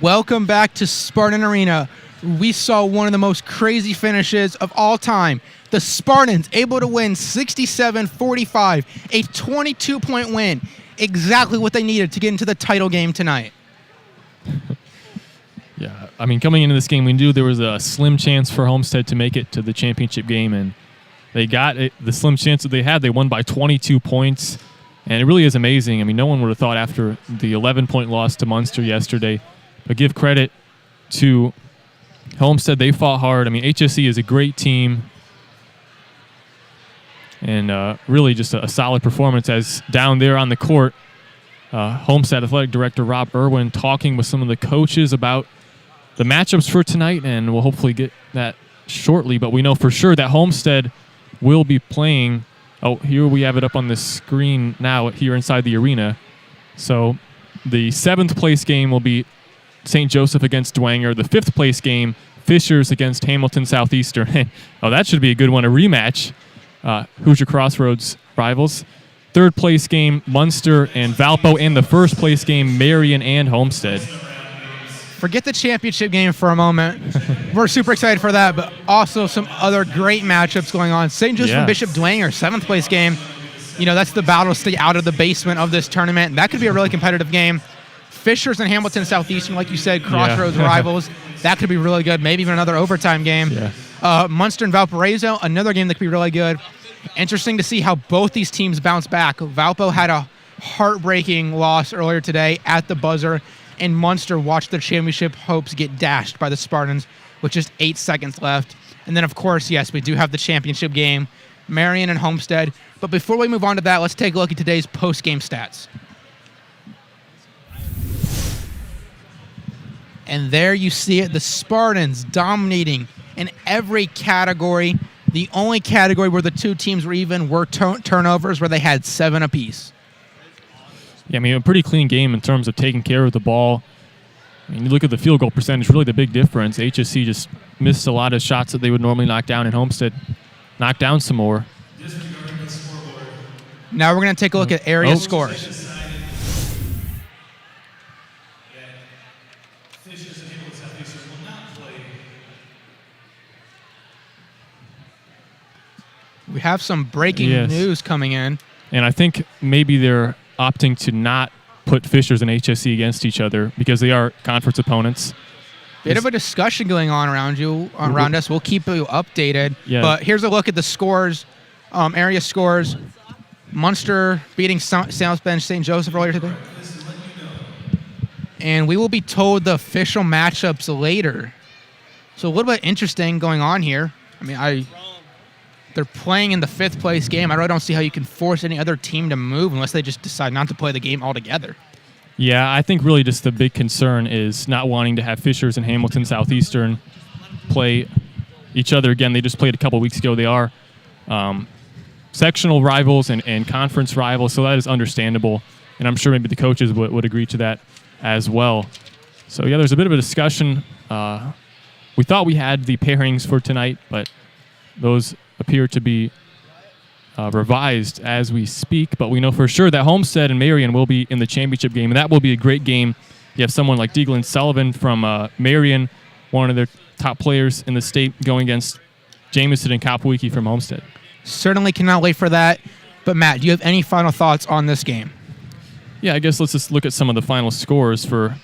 Welcome back to Spartan Arena. We saw one of the most crazy finishes of all time. The Spartans able to win 67-45, a 22-point win. Exactly what they needed to get into the title game tonight. Yeah, I mean, coming into this game, we knew there was a slim chance for Homestead to make it to the championship game, and they got it. The slim chance that they had, they won by 22 points, and it really is amazing. I mean, no one would have thought after the 11-point loss to Munster yesterday, but give credit to Homestead. They fought hard. I mean, HSE is a great team, and really just a solid performance as down there on the court, Homestead Athletic Director Rob Irwin talking with some of the coaches about the matchups for tonight, and we'll hopefully get that shortly. But we know for sure that Homestead will be playing. Oh, here we have it up on the screen now here inside the arena. So the 7th place game will be St. Joseph against Dwenger. The 5th place game, Fishers against Hamilton Southeastern. Oh, that should be a good one, a rematch. Hoosier Crossroads rivals. 3rd place game, Munster and Valpo, and the 1st place game, Marion and Homestead. Forget the championship game for a moment. We're super excited for that, but also some other great matchups going on. St. Joseph and Bishop Dwenger, 7th place game. You know, that's the battle to stay out of the basement of this tournament. That could be a really competitive game. Fishers and Hamilton Southeastern, like you said, Crossroads rivals. That could be really good. Maybe even another overtime game. Yeah. Munster and Valparaiso, another game that could be really good. Interesting to see how both these teams bounce back. Valpo had a heartbreaking loss earlier today at the buzzer, and Munster watched their championship hopes get dashed by the Spartans with just 8 seconds left. And then, of course, yes, we do have the championship game, Marion and Homestead. But before we move on to that, let's take a look at today's post-game stats. And there you see it, the Spartans dominating in every category. The only category where the two teams were even were turnovers, where they had 7 apiece. Yeah, I mean, a pretty clean game in terms of taking care of the ball. I mean, you look at the field goal percentage, really the big difference. HSC just missed a lot of shots that they would normally knock down, and Homestead knocked down some more. Now we're going to take a look at area scores. We have some breaking news coming in. And I think maybe they're opting to not put Fishers and HSC against each other because they are conference opponents. Bit of a discussion going on around us. We'll keep you updated. Yeah. But here's a look at the scores, area scores. Munster beating South Bend St. Joseph earlier today. And we will be told the official matchups later. So a little bit interesting going on here. I mean, they're playing in the 5th place game. I really don't see how you can force any other team to move unless they just decide not to play the game altogether. Yeah, I think really just the big concern is not wanting to have Fishers and Hamilton Southeastern play each other again. They just played a couple weeks ago. They are sectional rivals and conference rivals, so that is understandable. And I'm sure maybe the coaches would agree to that as well. So, yeah, there's a bit of a discussion. We thought we had the pairings for tonight, but those appear to be revised as we speak, but we know for sure that Homestead and Marion will be in the championship game, and that will be a great game. You have someone like Deaglin Sullivan from Marion, one of their top players in the state, going against Jameson and Kapwiki from Homestead. Certainly cannot wait for that. But Matt, do you have any final thoughts on this game? Yeah, I guess let's just look at some of the final scores for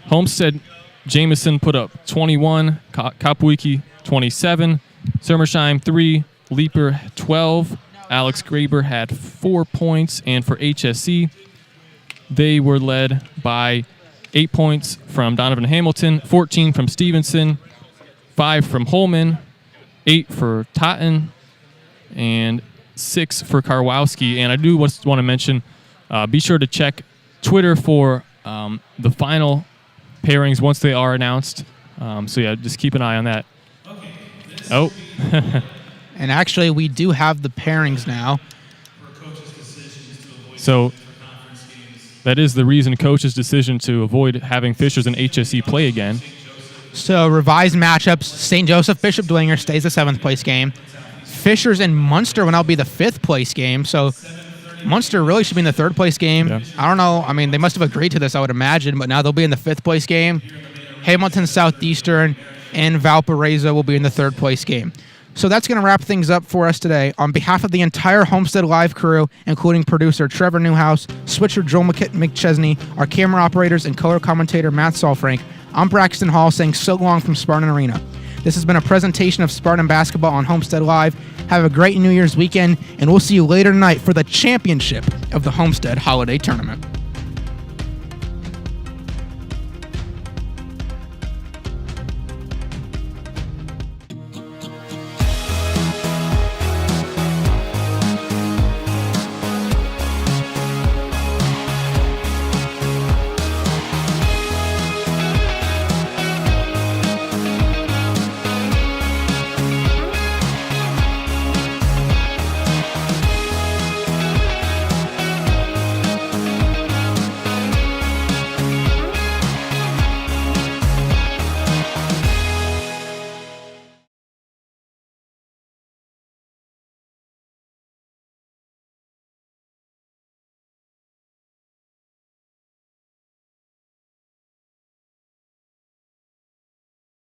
Homestead. Jameson put up 21, Kapwiki 27, Sermersheim 3, Leaper 12, Alex Graber had 4 points, and for HSC, they were led by 8 points from Donovan Hamilton, 14 from Stevenson, 5 from Holman, 8 for Totten, and 6 for Karwowski. And I do want to mention, be sure to check Twitter for the final pairings once they are announced. So yeah, just keep an eye on that. Oh. And actually, we do have the pairings now. So that is the reason coach's decision to avoid having Fishers and HSE play again. So revised matchups, St. Joseph Bishop Dwenger stays the 7th place game. Fishers and Munster will now be the 5th place game. So Munster really should be in the 3rd place game. Yeah. I don't know. I mean, they must have agreed to this, I would imagine, but now they'll be in the 5th place game. Hamilton Southeastern and Valparaiso will be in the 3rd place game. So that's going to wrap things up for us today. On behalf of the entire Homestead Live crew, including producer Trevor Newhouse, switcher Joel McChesney, our camera operators and color commentator Matt Solfrank, I'm Braxton Hall saying so long from Spartan Arena. This has been a presentation of Spartan Basketball on Homestead Live. Have a great New Year's weekend, and we'll see you later tonight for the championship of the Homestead Holiday Tournament.